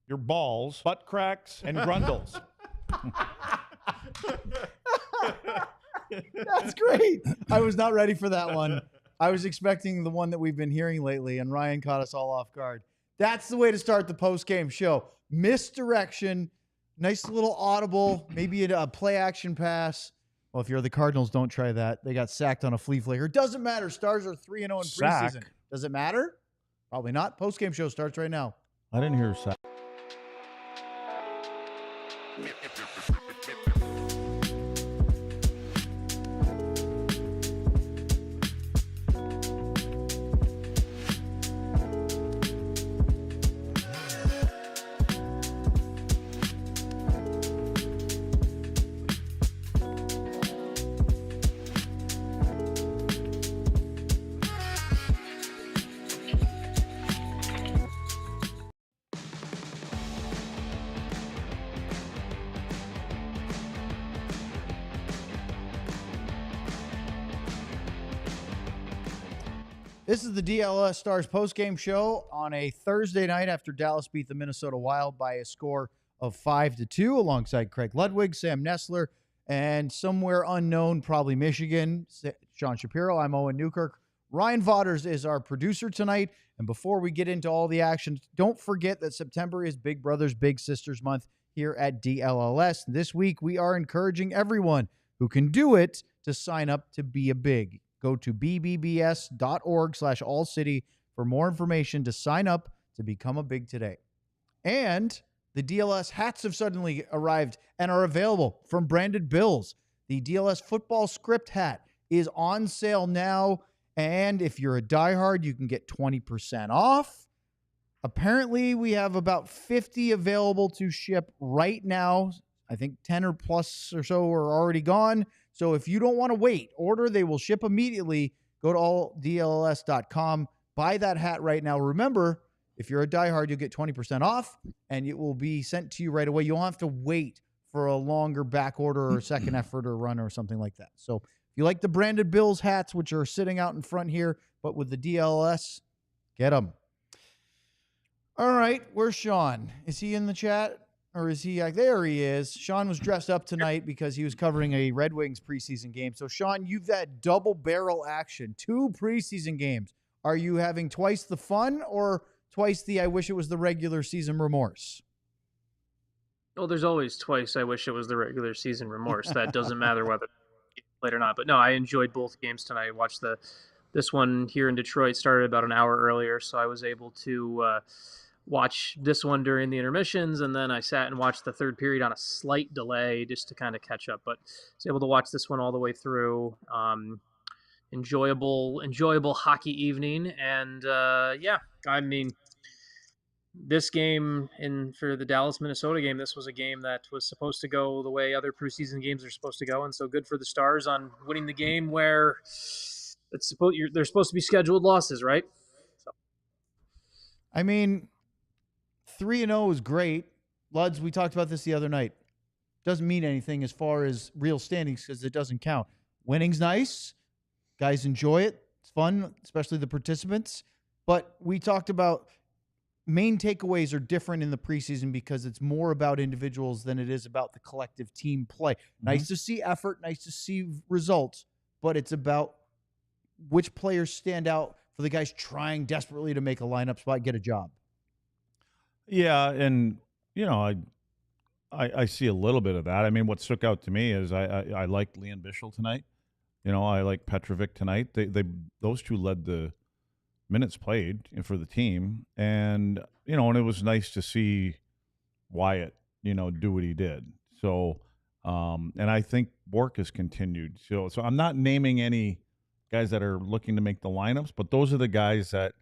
your balls, butt cracks, and grundles. That's great. I was not ready for that one. I was expecting the one that we've been hearing lately, and Ryan caught us all off guard. That's the way to start the post-game show. Misdirection, nice little audible, maybe a play-action pass. Well, if you're the Cardinals, don't try that. They got sacked on a flea flicker. Doesn't matter. Stars are 3-0 in preseason. Does it matter? Probably not. Post-game show starts right now. I didn't hear sack. This is the DLS Stars postgame show on a Thursday night after Dallas beat the Minnesota Wild by a score of 5-2 alongside Craig Ludwig, Sam Nessler, and somewhere unknown, probably Michigan, Sean Shapiro. I'm Owen Newkirk. Ryan Vaughters is our producer tonight. And before we get into all the action, don't forget that September is Big Brothers Big Sisters month here at DLLS. This week, we are encouraging everyone who can do it to sign up to be a big. Go to bbbs.org/allcity for more information to sign up to become a big today. And the DLS hats have suddenly arrived and are available from Branded Bills. The DLS football script hat is on sale now. And if you're a diehard, you can get 20% off. Apparently, we have about 50 available to ship right now. I think 10 or plus or so are already gone. So if you don't want to wait, order. They will ship immediately. Go to alldls.com. Buy that hat right now. Remember, if you're a diehard, you'll get 20% off, and it will be sent to you right away. You don't have to wait for a longer back order or second effort or run or something like that. So if you like the Branded Bills hats, which are sitting out in front here, but with the DLS, get them. All right, where's Sean? Is he in the chat? Or is he there? He is. Sean was dressed up tonight because he was covering a Red Wings preseason game. So, Sean, you've had double barrel action, 2 preseason games. Are you having twice the fun or twice the I wish it was the regular season remorse? Well, there's always twice I wish it was the regular season remorse. That doesn't matter whether it's played or not. But no, I enjoyed both games tonight. I watched this one here in Detroit, started about an hour earlier, so I was able to watch this one during the intermissions, and then I sat and watched the third period on a slight delay just to kind of catch up. But I was able to watch this one all the way through. Enjoyable hockey evening, and yeah, I mean, this game for the Dallas-Minnesota game, this was a game that was supposed to go the way other preseason games are supposed to go, and so good for the Stars on winning the game where they're supposed to be scheduled losses, right? So. I mean, 3-0 is great. Luds, we talked about this the other night. Doesn't mean anything as far as real standings because it doesn't count. Winning's nice. Guys enjoy it. It's fun, especially the participants. But we talked about main takeaways are different in the preseason because it's more about individuals than it is about the collective team play. Mm-hmm. Nice to see effort, nice to see results, but it's about which players stand out for the guys trying desperately to make a lineup spot, get a job. Yeah, and, you know, I see a little bit of that. I mean, what stuck out to me is I liked Leon Bischel tonight. You know, I like Petrovic tonight. Those two led the minutes played for the team. And, you know, and it was nice to see Wyatt, you know, do what he did. So, and I think Bourque has continued. So I'm not naming any guys that are looking to make the lineups, but those are the guys that,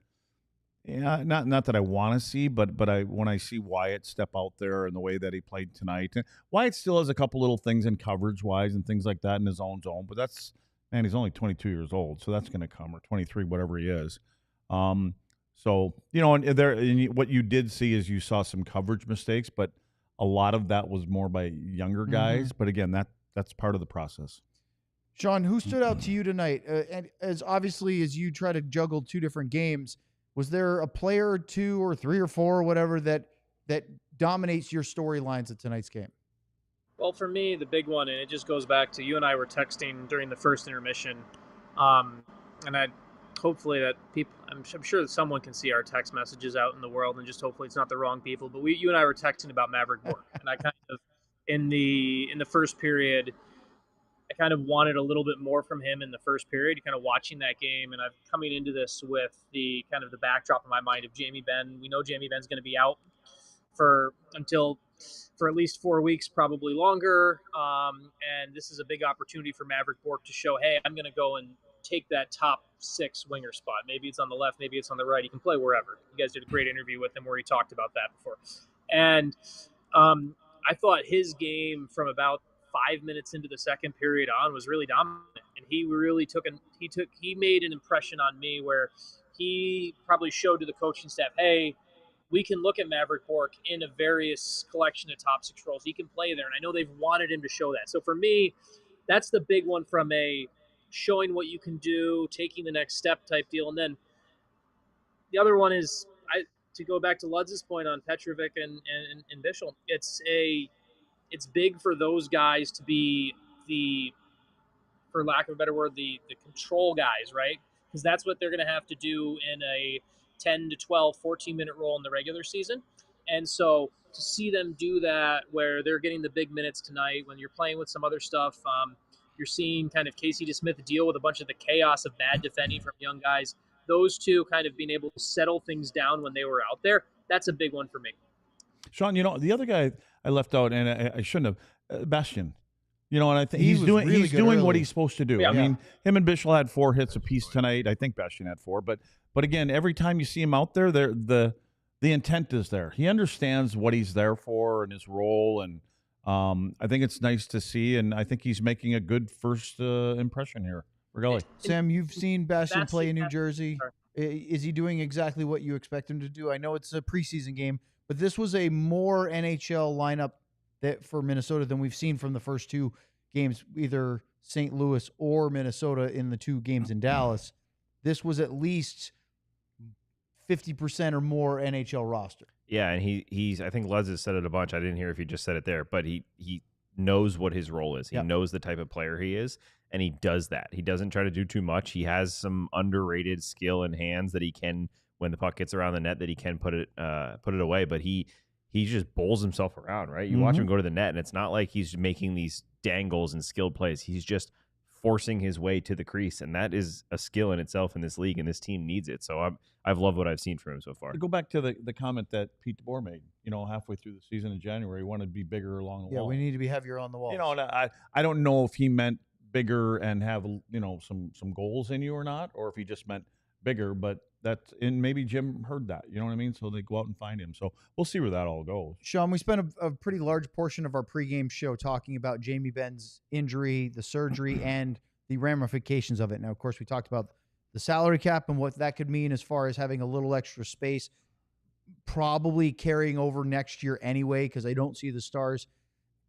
yeah, not that I want to see, but when I see Wyatt step out there and the way that he played tonight, and Wyatt still has a couple little things in coverage wise and things like that in his own zone, but that's, man, he's only 22 years old, so that's going to come, or 23, whatever he is. So, you know, and what you did see is you saw some coverage mistakes, but a lot of that was more by younger guys. Mm-hmm. But again, that's part of the process. Sean, who stood out to you tonight? And as obviously as you try to juggle 2 different games, was there a player or 2 or 3 or 4 or whatever that dominates your storylines at tonight's game? Well, for me, the big one, and it just goes back to you and I were texting during the first intermission, and I hopefully that people, I'm sure that someone can see our text messages out in the world, and just hopefully it's not the wrong people. But you and I were texting about Mavrik Bourque, and I kind of in the first period, I kind of wanted a little bit more from him in the first period, kind of watching that game. And I'm coming into this with the kind of the backdrop in my mind of Jamie Benn. We know Jamie Benn's going to be out for at least 4 weeks, probably longer. And this is a big opportunity for Mavrik Bourque to show, hey, I'm going to go and take that top 6 winger spot. Maybe it's on the left, maybe it's on the right. He can play wherever. You guys did a great interview with him where he talked about that before. And I thought his game from about 5 minutes into the second period on was really dominant, and he really he made an impression on me where he probably showed to the coaching staff, hey, we can look at Mavrik Bourque in a various collection of top 6 roles. He can play there, and I know they've wanted him to show that. So for me, that's the big one from a showing what you can do, taking the next step type deal. And then the other one is, to go back to Luds' point on Petrovic and Bischel, it's big for those guys to be for lack of a better word, the control guys, right? Because that's what they're going to have to do in a 10 to 12, 14-minute role in the regular season. And so to see them do that where they're getting the big minutes tonight, when you're playing with some other stuff, you're seeing kind of Casey DeSmith deal with a bunch of the chaos of bad defending from young guys. Those two kind of being able to settle things down when they were out there, that's a big one for me. Sean, the other guy I left out, and I shouldn't have, Bastian. And I think He he's was doing really good what early. he's supposed to do. Yeah. I mean, him and Bischel had 4 hits apiece tonight. I think Bastian had 4, but again, every time you see him out there, the intent is there. He understands what he's there for and his role, and I think it's nice to see, and I think he's making a good first impression here. Really. Sam, you've seen Bastian play in New Bastian- Jersey. Is he doing exactly what you expect him to do? I know it's a preseason game, but this was a more NHL lineup for Minnesota than we've seen from the first 2 games, either St. Louis or Minnesota in the 2 games in Dallas. This was at least 50% or more NHL roster. Yeah, and he's I think Luds has said it a bunch. I didn't hear if he just said it there, but he knows what his role is. He knows the type of player he is, and he does that. He doesn't try to do too much. He has some underrated skill in hands that he can, when the puck gets around the net, that he can put it away, but he just bowls himself around, right? You watch him go to the net, and it's not like he's making these dangles and skilled plays. He's just forcing his way to the crease, and that is a skill in itself in this league, and this team needs it. So I've loved what I've seen from him so far. To go back to the comment that Pete DeBoer made, halfway through the season in January, he wanted to be bigger along the wall. Yeah, we need to be heavier on the wall. And I don't know if he meant bigger and have some goals in you or not, or if he just meant bigger, but and maybe Jim heard that, you know what I mean? So they go out and find him. So we'll see where that all goes. Sean, we spent a pretty large portion of our pregame show talking about Jamie Benn's injury, the surgery, and the ramifications of it. Now, of course, we talked about the salary cap and what that could mean as far as having a little extra space, probably carrying over next year anyway, because I don't see the Stars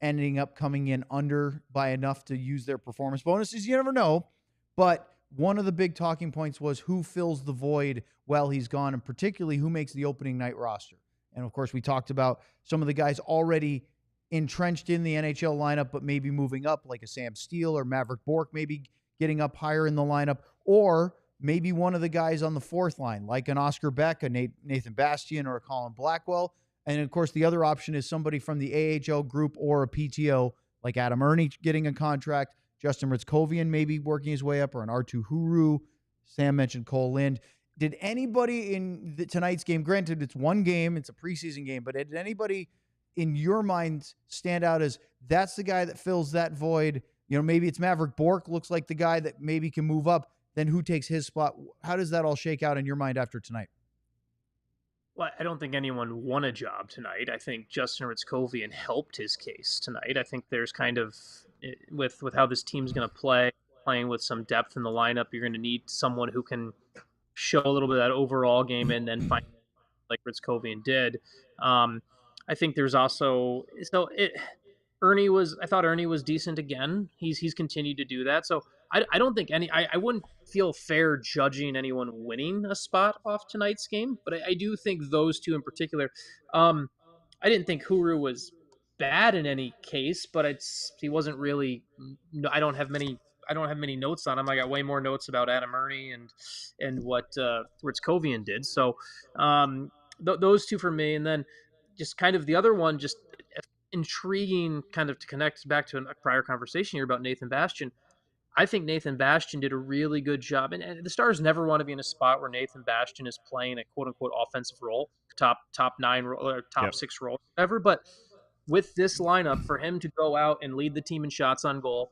ending up coming in under by enough to use their performance bonuses. You never know, but one of the big talking points was who fills the void while he's gone, and particularly who makes the opening night roster. And, of course, we talked about some of the guys already entrenched in the NHL lineup, but maybe moving up, like a Sam Steele or Mavrik Bourque, maybe getting up higher in the lineup, or maybe one of the guys on the 4th line, like an Oscar Beck, a Nathan Bastian, or a Colin Blackwell. And, of course, the other option is somebody from the AHL group or a PTO, like Adam Erne getting a contract, Justin Hryckowian maybe working his way up, or an R2 Huru. Sam mentioned Cole Lind. Did anybody in tonight's game, granted it's one game, it's a preseason game, but did anybody in your mind stand out as that's the guy that fills that void? Maybe it's Mavrik Bourque, looks like the guy that maybe can move up. Then who takes his spot? How does that all shake out in your mind after tonight? Well, I don't think anyone won a job tonight. I think Justin Hryckowian helped his case tonight. I think there's kind of, with how this team's going to play, playing with some depth in the lineup, you're going to need someone who can show a little bit of that overall game and then find, like Hryckowian did. I think there's also Erne was decent again. He's continued to do that. So I don't think I wouldn't feel fair judging anyone winning a spot off tonight's game, but I do think those two in particular. I didn't think Huru was bad in any case, but he wasn't really. I don't have many notes on him. I got way more notes about Adam Erne and what Hryckowian did. So those two for me, and then just kind of the other one, just intriguing, kind of to connect back to a prior conversation here about Nathan Bastian. I think Nathan Bastian did a really good job, and the Stars never want to be in a spot where Nathan Bastian is playing a quote unquote offensive role, top 9 or top 6 role, whatever. But with this lineup, for him to go out and lead the team in shots on goal,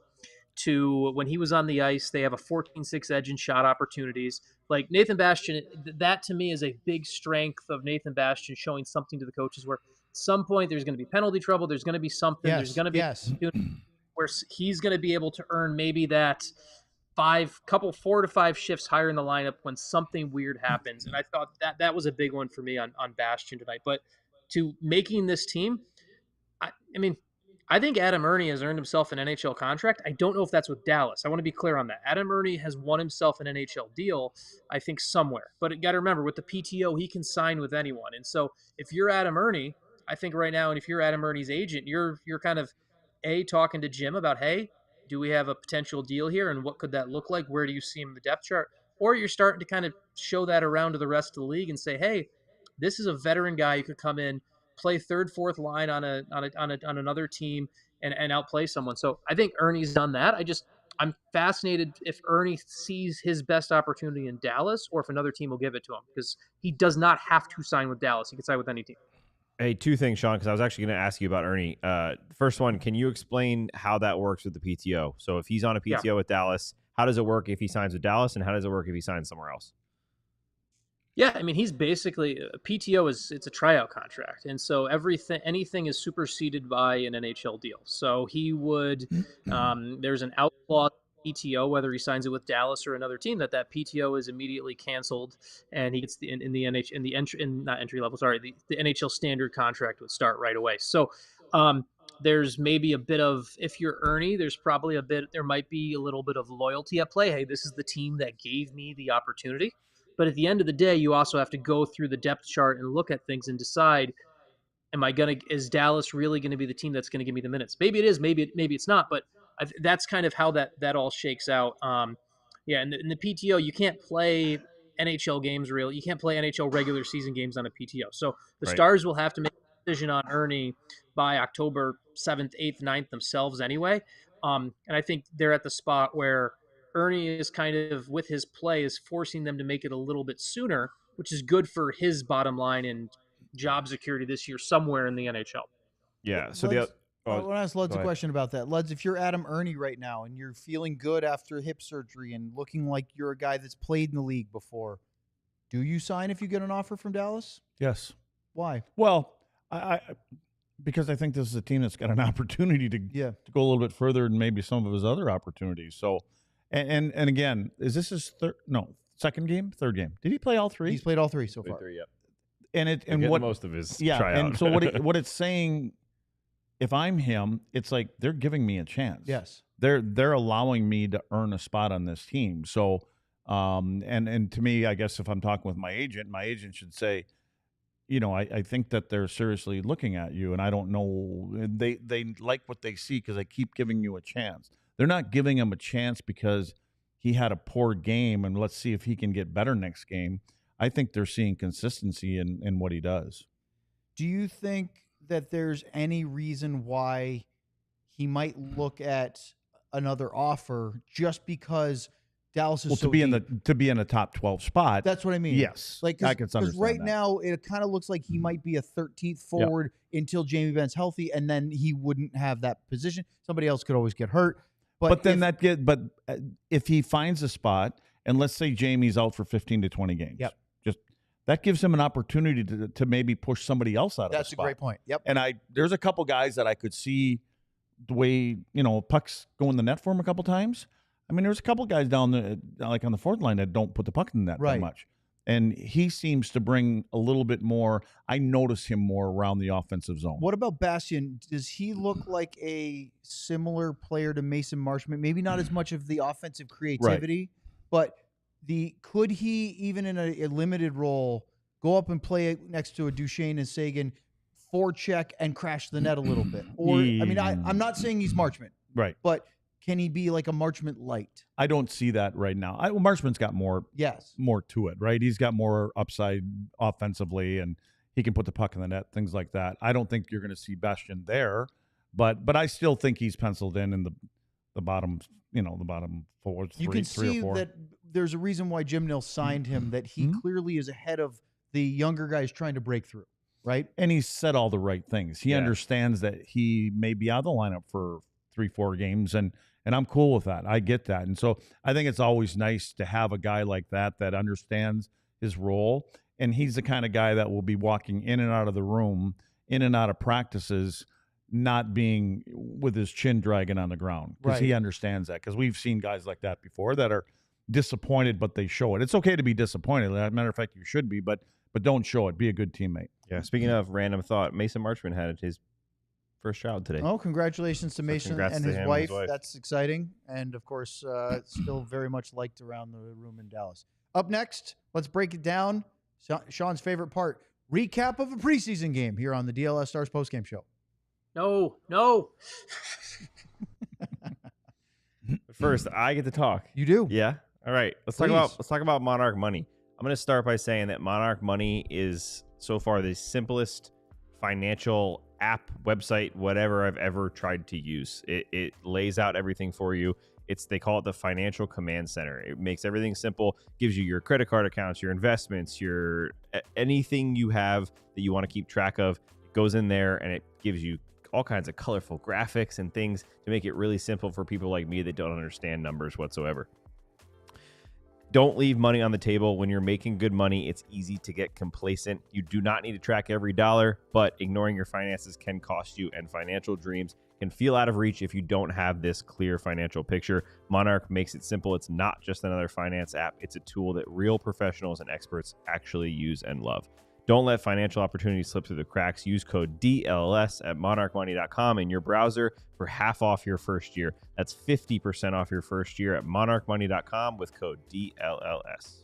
to when he was on the ice, they have a 14-6 edge in shot opportunities. Like Nathan Bastian, that to me is a big strength of Nathan Bastian, showing something to the coaches where at some point there's going to be penalty trouble, there's going to be something, there's going to be where he's going to be able to earn maybe that 4 to 5 shifts higher in the lineup when something weird happens. And I thought that was a big one for me on Bastian tonight. But to making this team, I mean, I think Adam Erne has earned himself an NHL contract. I don't know if that's with Dallas. I want to be clear on that. Adam Erne has won himself an NHL deal, I think, somewhere. But you got to remember, with the PTO, he can sign with anyone. And so if you're Adam Erne, I think right now, and if you're Adam Erne's agent, you're kind of talking to Jim about, hey, do we have a potential deal here, and what could that look like? Where do you see him in the depth chart? Or you're starting to kind of show that around to the rest of the league and say, hey, this is a veteran guy who could come in, play third, fourth line on another team and outplay someone. So I think Ernie's done that. I'm fascinated if Erne sees his best opportunity in Dallas or if another team will give it to him, because he does not have to sign with Dallas. He can sign with any team. Hey, 2 things, Sean, because I was actually going to ask you about Erne. First one, can you explain how that works with the PTO? So if he's on a PTO with Dallas, how does it work if he signs with Dallas, and how does it work if he signs somewhere else? Yeah, I mean, he's basically a PTO it's a tryout contract, and so anything is superseded by an NHL deal. So he would there's an outlaw PTO, whether he signs it with Dallas or another team, that PTO is immediately canceled, and he gets the NHL standard contract would start right away. So there's maybe a bit of, if you're Erne, there might be a little bit of loyalty at play. Hey, this is the team that gave me the opportunity. But at the end of the day, you also have to go through the depth chart and look at things and decide, is Dallas really going to be the team that's going to give me the minutes? Maybe it is, maybe it's not, but that's kind of how that all shakes out. In the PTO, you can't play NHL games you can't play NHL regular season games on a PTO. So the Stars will have to make a decision on Erne by October 7th, 8th, 9th themselves anyway. And I think they're at the spot where Erne is kind of, with his play, is forcing them to make it a little bit sooner, which is good for his bottom line and job security this year somewhere in the NHL. Yeah. So I want to ask Luds a question about that. Luds, if you're Adam Erne right now and you're feeling good after hip surgery and looking like you're a guy that's played in the league before, do you sign if you get an offer from Dallas? Yes. Why? Well, because I think this is a team that's got an opportunity to go a little bit further than maybe some of his other opportunities. So, and again, is this his third game? Did he play all 3? He's played all 3 so far. 3, yep. And what most of his tryout. And so what it's saying, if I'm him, it's like they're giving me a chance. Yes. They're allowing me to earn a spot on this team. So and to me, I guess if I'm talking with my agent should say, I think that they're seriously looking at you, and I don't know, they like what they see because I keep giving you a chance. They're not giving him a chance because he had a poor game and let's see if he can get better next game. I think they're seeing consistency in what he does. Do you think that there's any reason why he might look at another offer just because Dallas is to be in the top 12 spot? That's what I mean. Yes, like because right now it kind of looks like he might be a 13th forward until Jamie Benn's healthy, and then he wouldn't have that position. Somebody else could always get hurt. But if he finds a spot, and let's say Jamie's out for 15 to 20 games, just that gives him an opportunity to maybe push somebody else out of the spot. That's a great point. Yep. And there's a couple guys that I could see the way, pucks go in the net for him a couple times. I mean, there's a couple guys down there, like on the fourth line, that don't put the puck in the net that much. And he seems to bring a little bit more. I notice him more around the offensive zone. What about Bastian? Does he look like a similar player to Mason Marchment? Maybe not as much of the offensive creativity, but could he, even in a limited role, go up and play next to a Duchesne and Sagan forecheck and crash the net a little bit? Or, I mean, I'm not saying he's Marchment. Right. But can he be like a Marchment light? I don't see that right now. Marchment's got more to it, right? He's got more upside offensively, and he can put the puck in the net, things like that. I don't think you're going to see Bastian there, but I still think he's penciled in the bottom, the bottom four, you can three see or four. that there's a reason why Jim Nill signed him, that he clearly is ahead of the younger guys trying to break through, right? And he said all the right things. He understands that he may be out of the lineup for 3-4 games, and I'm cool with that. I get that. And so I think it's always nice to have a guy like that understands his role. And he's the kind of guy that will be walking in and out of the room, in and out of practices, not being with his chin dragging on the ground, because he understands that. Because we've seen guys like that before that are disappointed, but they show it. It's okay to be disappointed. As a matter of fact, you should be, but don't show it. Be a good teammate. Yeah. Speaking of random thought, Mason Marchment had his first child today. Oh, congratulations to Mason and his wife. That's exciting. And, of course, still very much liked around the room in Dallas. Up next, let's break it down. Sean's favorite part, recap of a preseason game here on the DLS Stars postgame show. No. First, I get to talk. You do? Yeah. All right. Let's talk about Monarch Money. I'm going to start by saying that Monarch Money is so far the simplest financial app, website, whatever I've ever tried to use. It lays out everything for you. They call it the financial command center. It makes everything simple, gives you your credit card accounts, your investments, your anything you have that you want to keep track of. It goes in there and it gives you all kinds of colorful graphics and things to make it really simple for people like me that don't understand numbers whatsoever. Don't leave money on the table. When you're making good money, it's easy to get complacent. You do not need to track every dollar, but ignoring your finances can cost you, and financial dreams can feel out of reach if you don't have this clear financial picture. Monarch makes it simple. It's not just another finance app. It's a tool that real professionals and experts actually use and love. Don't let financial opportunities slip through the cracks. Use code DLS at monarchmoney.com in your browser for half off your first year. That's 50% off your first year at monarchmoney.com with code DLLS.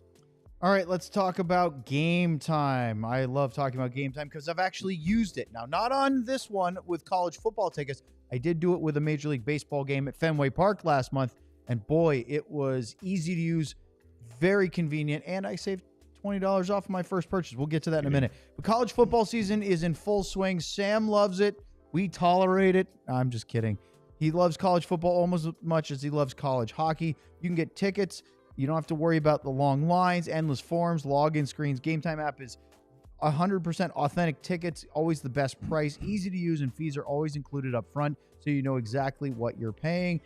All right, let's talk about Game Time. I love talking about Game Time because I've actually used it. Now, not on this one with college football tickets. I did do it with a Major League Baseball game at Fenway Park last month, and boy, it was easy to use, very convenient, and I saved $20 off my first purchase. We'll get to that in a minute. But college football season is in full swing. Sam loves it. We tolerate it. I'm just kidding. He loves college football almost as much as he loves college hockey. You can get tickets. You don't have to worry about the long lines, endless forms, login screens. Game Time app is 100% authentic tickets, always the best price, easy to use, and fees are always included up front, so you know exactly what you're paying.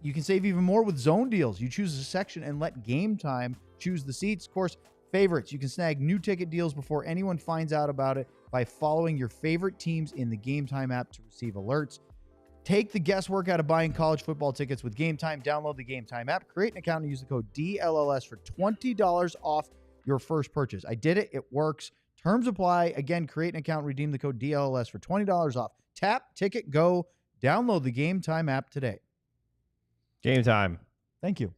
You can save even more with zone deals. You choose a section and let Game Time choose the seats. Of course, favorites. You can snag new ticket deals before anyone finds out about it by following your favorite teams in the Game Time app to receive alerts. Take the guesswork out of buying college football tickets with Game Time. Download the Game Time app, create an account, and use the code DLLS for $20 off your first purchase. I did it. It works. Terms apply. Again, create an account, redeem the code DLLS for $20 off. Tap, ticket, go. Download the Game Time app today. Game Time. Thank you.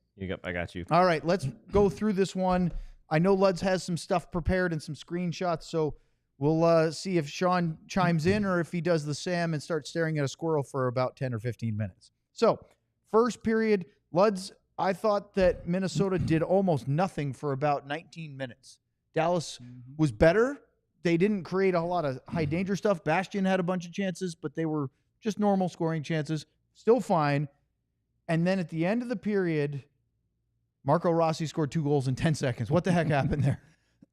I got you. All right, let's go through this one. I know Luds has some stuff prepared and some screenshots, so we'll see if Sean chimes in or if he does the Sam and starts staring at a squirrel for about 10 or 15 minutes. So, first period, Luds, I thought that Minnesota did almost nothing for about 19 minutes. Dallas was better. They didn't create a lot of high danger stuff. Bastian had a bunch of chances, but they were just normal scoring chances. Still fine. And then at the end of the period, Marco Rossi scored 2 goals in 10 seconds. What the heck happened there?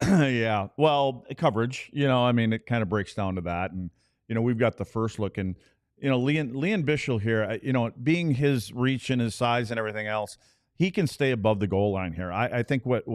Yeah. Well, coverage, I mean, it kind of breaks down to that. And, we've got the first look. And, Lian Bischel here, being his reach and his size and everything else, he can stay above the goal line here. I think what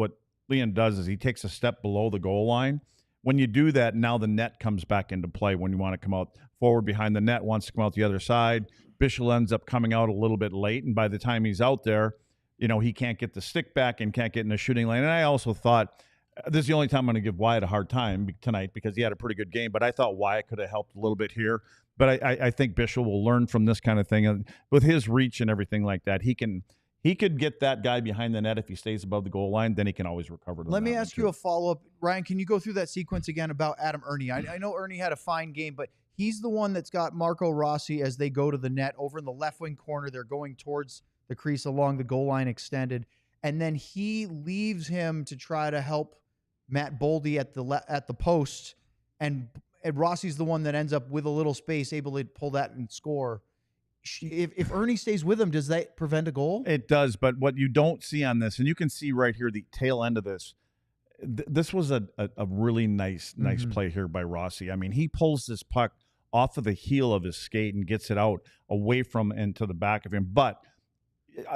Lian does is he takes a step below the goal line. When you do that, now the net comes back into play when you want to come out forward behind the net, wants to come out the other side. Bischel ends up coming out a little bit late, and by the time he's out there, he can't get the stick back and can't get in the shooting lane. And I also thought, this is the only time I'm going to give Wyatt a hard time tonight because he had a pretty good game, but I thought Wyatt could have helped a little bit here. But I think Bischel will learn from this kind of thing. And with his reach and everything like that, he can he could get that guy behind the net if he stays above the goal line. Then he can always recover. Let me ask you a follow-up. Ryan, can you go through that sequence again about Adam Erne? I know Erne had a fine game, but he's the one that's got Marco Rossi as they go to the net over in the left wing corner. They're going towards the crease along the goal line extended. And then he leaves him to try to help Matt Boldy at the post. And Rossi's the one that ends up with a little space, able to pull that and score. If Erne stays with him, does that prevent a goal? It does, but what you don't see on this, and you can see right here the tail end of this, this was a really nice play here by Rossi. I mean, he pulls this puck off of the heel of his skate and gets it out away from and to the back of him. But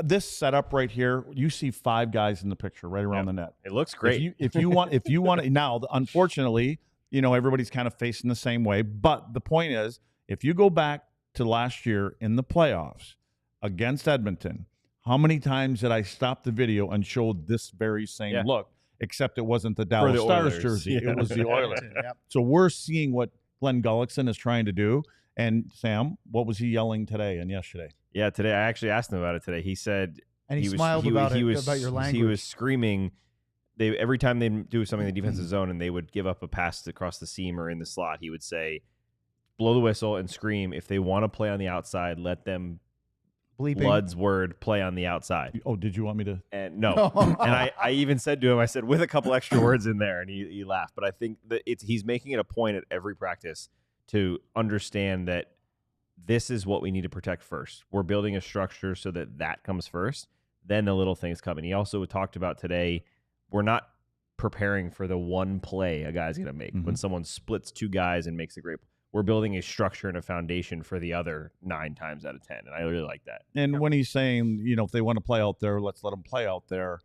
this setup right here, you see 5 guys in the picture right around the net. It looks great. If you want to now, unfortunately, everybody's kind of facing the same way. But the point is, if you go back to last year in the playoffs against Edmonton, how many times did I stop the video and showed this very same look, except it wasn't the Dallas Stars jersey. It was the Oilers. So we're seeing what Glenn Gullickson is trying to do. And Sam, what was he yelling today and yesterday? Yeah, today I actually asked him about it today. He said, and he smiled about your language. He was screaming. Every time they do something in the defensive zone and they would give up a pass across the seam or in the slot, he would say, blow the whistle and scream. If they want to play on the outside, let them Luds word play on the outside. Oh, did you want me to? And no. And I even said to him, I said, with a couple extra words in there, and he laughed. But I think that he's making it a point at every practice to understand that this is what we need to protect first. We're building a structure so that comes first. Then the little things come. And he also talked about today, we're not preparing for the one play a guy's going to make. When someone splits 2 guys and makes a great play. We're building a structure and a foundation for the other 9 times out of 10. And I really like that. And when he's saying, if they want to play out there, let's let them play out there.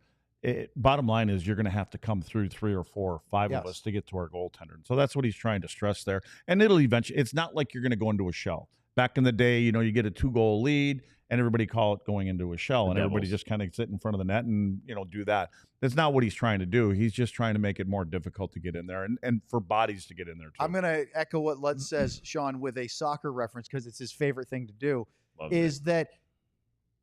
Bottom line is you're going to have to come through 3 or 4 or 5 of us to get to our goaltender. And so that's what he's trying to stress there. And it'll eventually, it's not like you're going to go into a shell. Back in the day, you get a 2-goal lead and everybody call it going into a shell, and everybody just kind of sit in front of the net and, do that. That's not what he's trying to do. He's just trying to make it more difficult to get in there and for bodies to get in there too. I'm going to echo what Luds says, Sean, with a soccer reference because it's his favorite thing to do. That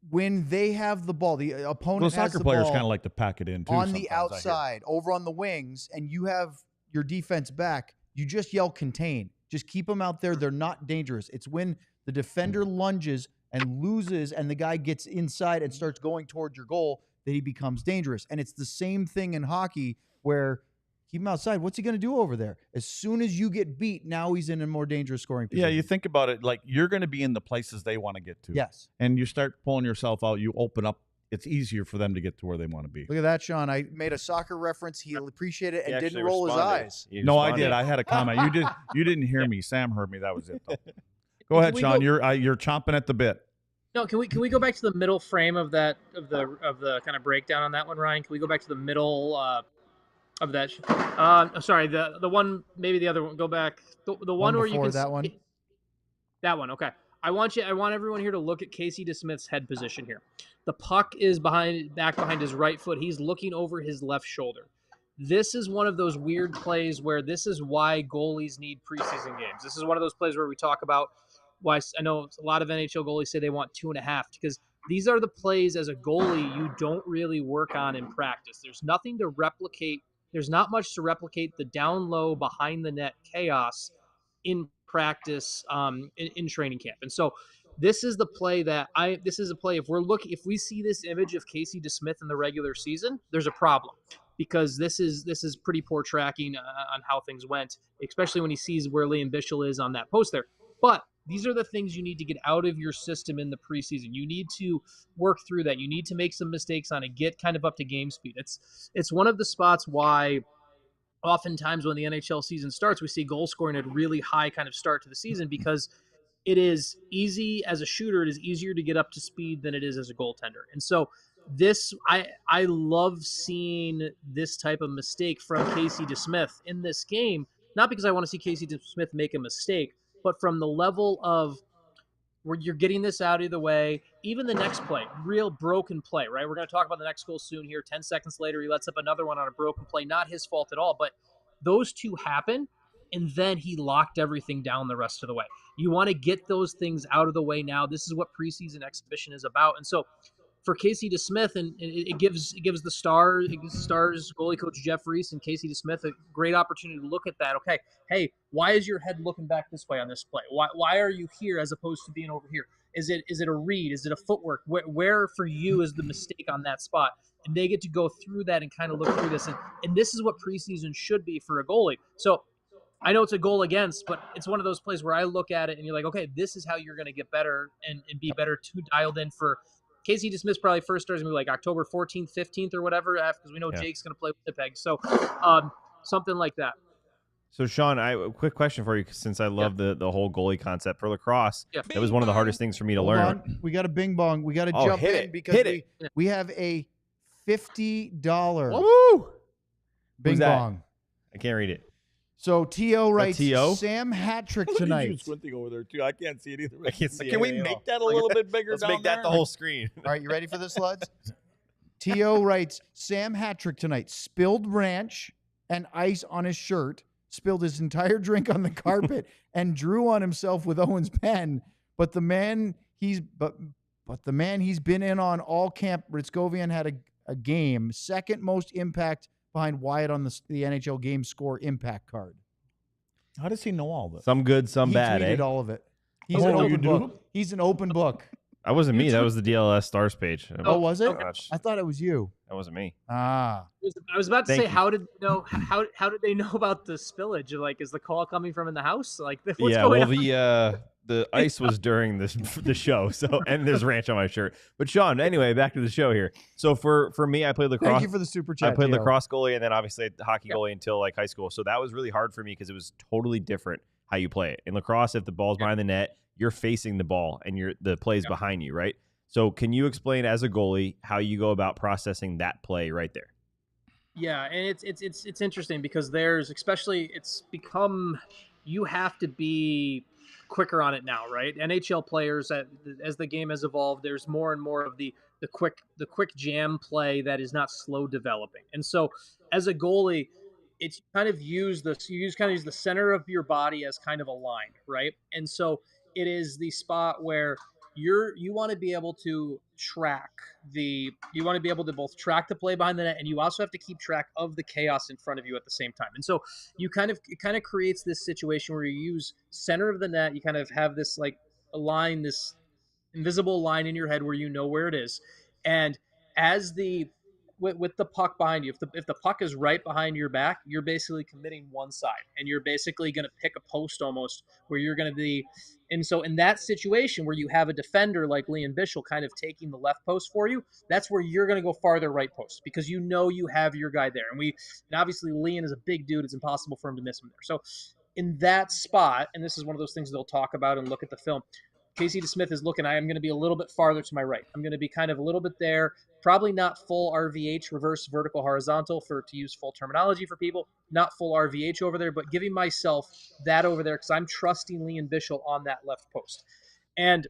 when they have the ball, the opponent has the ball. Soccer players kind of like to pack it in too. On the outside, over on the wings, and you have your defense back, you just yell contain. Just keep them out there. They're not dangerous. It's when the defender lunges and loses and the guy gets inside and starts going towards your goal that he becomes dangerous. And it's the same thing in hockey where keep him outside. What's he going to do over there? As soon as you get beat, now he's in a more dangerous scoring position. Yeah, you think about it, like you're going to be in the places they want to get to. Yes. And you start pulling yourself out, you open up. It's easier for them to get to where they want to be. Look at that, Sean. I made a soccer reference. He'll appreciate it and didn't roll his eyes. No, I did. I had a comment. You didn't hear me. Sam heard me. That was it, though. Go ahead, Sean. You're chomping at the bit. No, can we go back to the middle frame of the kind of breakdown on that one, Ryan? Can we go back to the middle of that? Sorry, the one, maybe the other one. Go back. The one where you can that one. That one. Okay. I want everyone here to look at Casey DeSmith's head position here. The puck is back behind his right foot. He's looking over his left shoulder. This is one of those weird plays where this is why goalies need preseason games. This is one of those plays where we talk about why I know a lot of NHL goalies say they want 2.5 because these are the plays as a goalie you don't really work on in practice. There's nothing to replicate. There's not much to replicate the down low behind the net chaos in practice in training camp. And so this is the play if we see this image of Casey DeSmith in the regular season, there's a problem because this is pretty poor tracking on how things went, especially when he sees where Liam Bichel is on that post there. But these are the things you need to get out of your system in the preseason. You need to work through that. You need to make some mistakes on it, get kind of up to game speed. It's one of the spots why oftentimes when the NHL season starts, we see goal scoring at a really high kind of start to the season because it is easy as a shooter. It is easier to get up to speed than it is as a goaltender. And so I love seeing this type of mistake from Casey DeSmith in this game, not because I want to see Casey DeSmith make a mistake, but from the level of where you're getting this out of the way, even the next play, real broken play, right? We're going to talk about the next goal soon here. 10 seconds later, he lets up another one on a broken play. Not his fault at all, but those two happen, and then he locked everything down the rest of the way. You want to get those things out of the way now. This is what preseason exhibition is about. And so for Casey DeSmith, and it gives the Stars goalie coach Jeff Reese and Casey DeSmith a great opportunity to look at that. Okay, hey, why is your head looking back this way on this play? Why are you here as opposed to being over here? Is it a read? Is it a footwork? Where for you is the mistake on that spot? And they get to go through that and kind of look through this. And this is what preseason should be for a goalie. So I know it's a goal against, but it's one of those plays where I look at it and you're like, okay, this is how you're going to get better and be better too dialed in for Casey DeSmith. Probably first starts going to be like October 14th, 15th or whatever, because we know Jake's going to play with Winnipeg. So something like that. So, Sean, a quick question for you, since I love the whole goalie concept for lacrosse. That was one of the hardest things for me to learn. On. We got a bing bong. We got to jump in because we have a $50 Woo! bing bong. I can't read it. So T.O. writes, T.O.? Sam hat-trick tonight. You're squinting over there, too. I can't see it either. I can't see Can we make that a little bit bigger Let's down make that there? the whole screen. All right, you ready for this, Luds? T.O. writes, Sam hat-trick tonight. Spilled ranch and ice on his shirt. Spilled his entire drink on the carpet and drew on himself with Owen's pen. But the man he's been in on all camp, Hryckowian had a game, second most impact behind Wyatt on the NHL game score impact card. How does he know all this? Some good, some bad, He tweeted eh? all of it. He's an open book. He's an open book. That wasn't me. That was the DLS Stars page. Oh, was it? Gosh. I thought it was you. That wasn't me. Ah. I was about to Thank say, you. how did they know? How did they know about the spillage? Like, is the call coming from in the house? Like, what's going on? The ice was during the show, so and there's ranch on my shirt. But Sean, anyway, back to the show here. So for me, I played lacrosse. Thank you for the super chat. I played T.O. lacrosse goalie and then obviously hockey goalie until like high school. So that was really hard for me because it was totally different how you play it. In lacrosse, if the ball's behind the net, you're facing the ball and the play's behind you, right? So can you explain as a goalie how you go about processing that play right there? Yeah, and it's interesting because it's become, you have to be quicker on it now, right? NHL players, as the game has evolved, there's more and more of the quick jam play that is not slow developing. And so as a goalie, it's kind of use the center of your body as kind of a line, right? And so it is the spot where you want to be able to both track the play behind the net, and you also have to keep track of the chaos in front of you at the same time. And so it kind of creates this situation where you use center of the net. You kind of have this like a line, this invisible line in your head where you know where it is. And as with the puck behind you, if the puck is right behind your back, you're basically committing one side, and you're basically going to pick a post almost where you're going to be. And so in that situation where you have a defender like Liam Bichel kind of taking the left post for you, that's where you're going to go farther right post because you know you have your guy there. And obviously Liam is a big dude. It's impossible for him to miss him there. So in that spot, and this is one of those things they'll talk about and look at the film, Casey DeSmith is looking, I am going to be a little bit farther to my right. I'm going to be kind of a little bit there, probably not full RVH, reverse vertical horizontal, to use full terminology for people, not full RVH over there, but giving myself that over there because I'm trusting Liam Bichel on that left post. And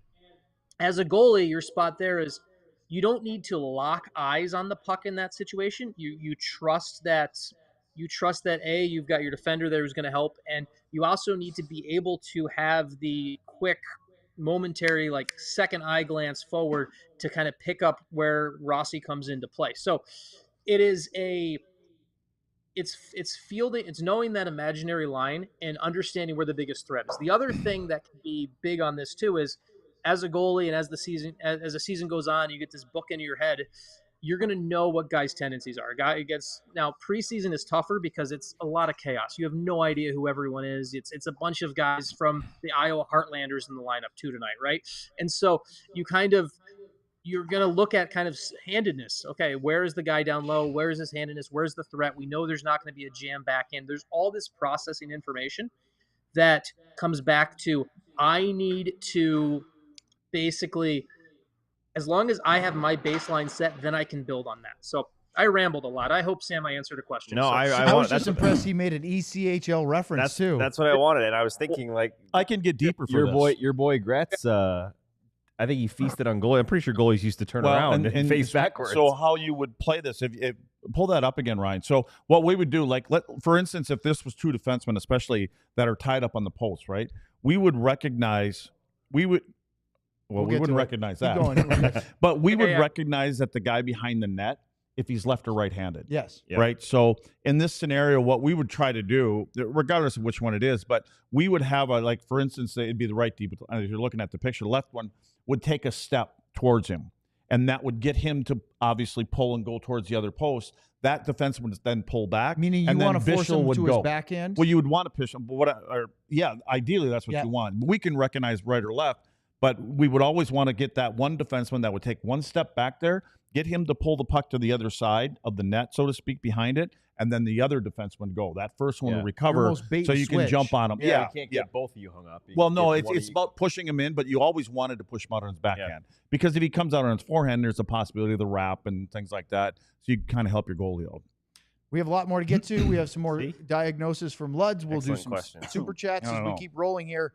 as a goalie, your spot there is you don't need to lock eyes on the puck in that situation. You trust that you've got your defender there who's going to help, and you also need to be able to have the quick momentary like second eye glance forward to kind of pick up where Rossi comes into play. So it's fielding, it's knowing that imaginary line and understanding where the biggest threat is. The other thing that can be big on this too is as a goalie and as the season goes on, you get this book into your head. You're going to know what guys' tendencies are. Now preseason is tougher because it's a lot of chaos. You have no idea who everyone is. It's a bunch of guys from the Iowa Heartlanders in the lineup too tonight, right? And so you're going to look at kind of handedness. Okay, where is the guy down low? Where is his handedness? Where's the threat? We know there's not going to be a jam back in. There's all this processing information that comes back to I need to basically, as long as I have my baseline set, then I can build on that. So I rambled a lot. I hope, Sam, I answered a question. No, so, I was just impressed he made an ECHL reference too. That's what I wanted, and I was thinking like I can get deeper for your boy Gretz. I think he feasted on goalie. I'm pretty sure goalies used to turn around and face backwards. So how you would play this, if pull that up again, Ryan. So what we would do, like for instance, if this was two defensemen, especially that are tied up on the post, right? We would recognize Well, We'll we get wouldn't to it. recognize Keep that. going. But we would Yeah. recognize that the guy behind the net if he's left or right-handed. Yes. Yep. Right. So in this scenario, what we would try to do, regardless of which one it is, but we would have like, for instance, it'd be the right deep. If you're looking at the picture, the left one would take a step towards him. And that would get him to obviously pull and go towards the other post. That defenseman would then pull back. Meaning you and then want to force Bischel him would to go. his backhand? Well, you would want to push him, but ideally that's what Yeah. you want. We can recognize right or left, but we would always want to get that one defenseman that would take one step back there, get him to pull the puck to the other side of the net, so to speak, behind it, and then the other defenseman go. That first one Yeah. will recover, Almost bait so and you can switch. jump on him. You Yeah, can't yeah. get both of you hung up. You Well, can no, get it's one of it's you- about pushing him in, but you always wanted to push him out on his backhand because if he comes out on his forehand, there's a possibility of the wrap and things like that. So you kind of help your goalie out. We have a lot more to get to. We have some more See? diagnosis from Luds. We'll Excellent do some question. super chats I as don't we know. keep rolling here.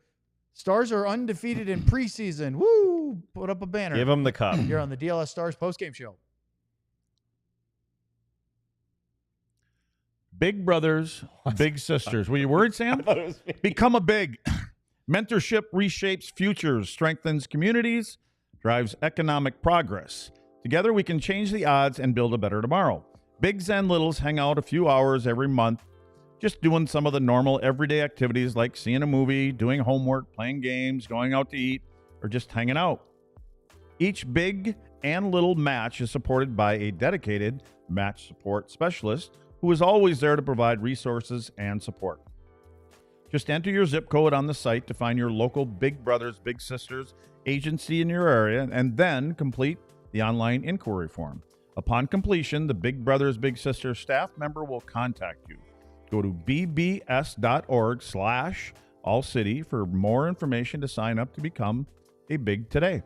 Stars are undefeated in preseason. Woo! Put up a banner. Give him the cup. Here on the DLS Stars postgame show. Big brothers, big sisters. Were you worried, Sam? Become a big. Mentorship reshapes futures, strengthens communities, drives economic progress. Together we can change the odds and build a better tomorrow. Bigs and littles hang out a few hours every month, just doing some of the normal everyday activities like seeing a movie, doing homework, playing games, going out to eat, or just hanging out. Each big and little match is supported by a dedicated match support specialist who is always there to provide resources and support. Just enter your zip code on the site to find your local Big Brothers Big Sisters agency in your area and then complete the online inquiry form. Upon completion, the Big Brothers Big Sisters staff member will contact you. Go to bbs.org/ALLCITY for more information to sign up to become a Big today.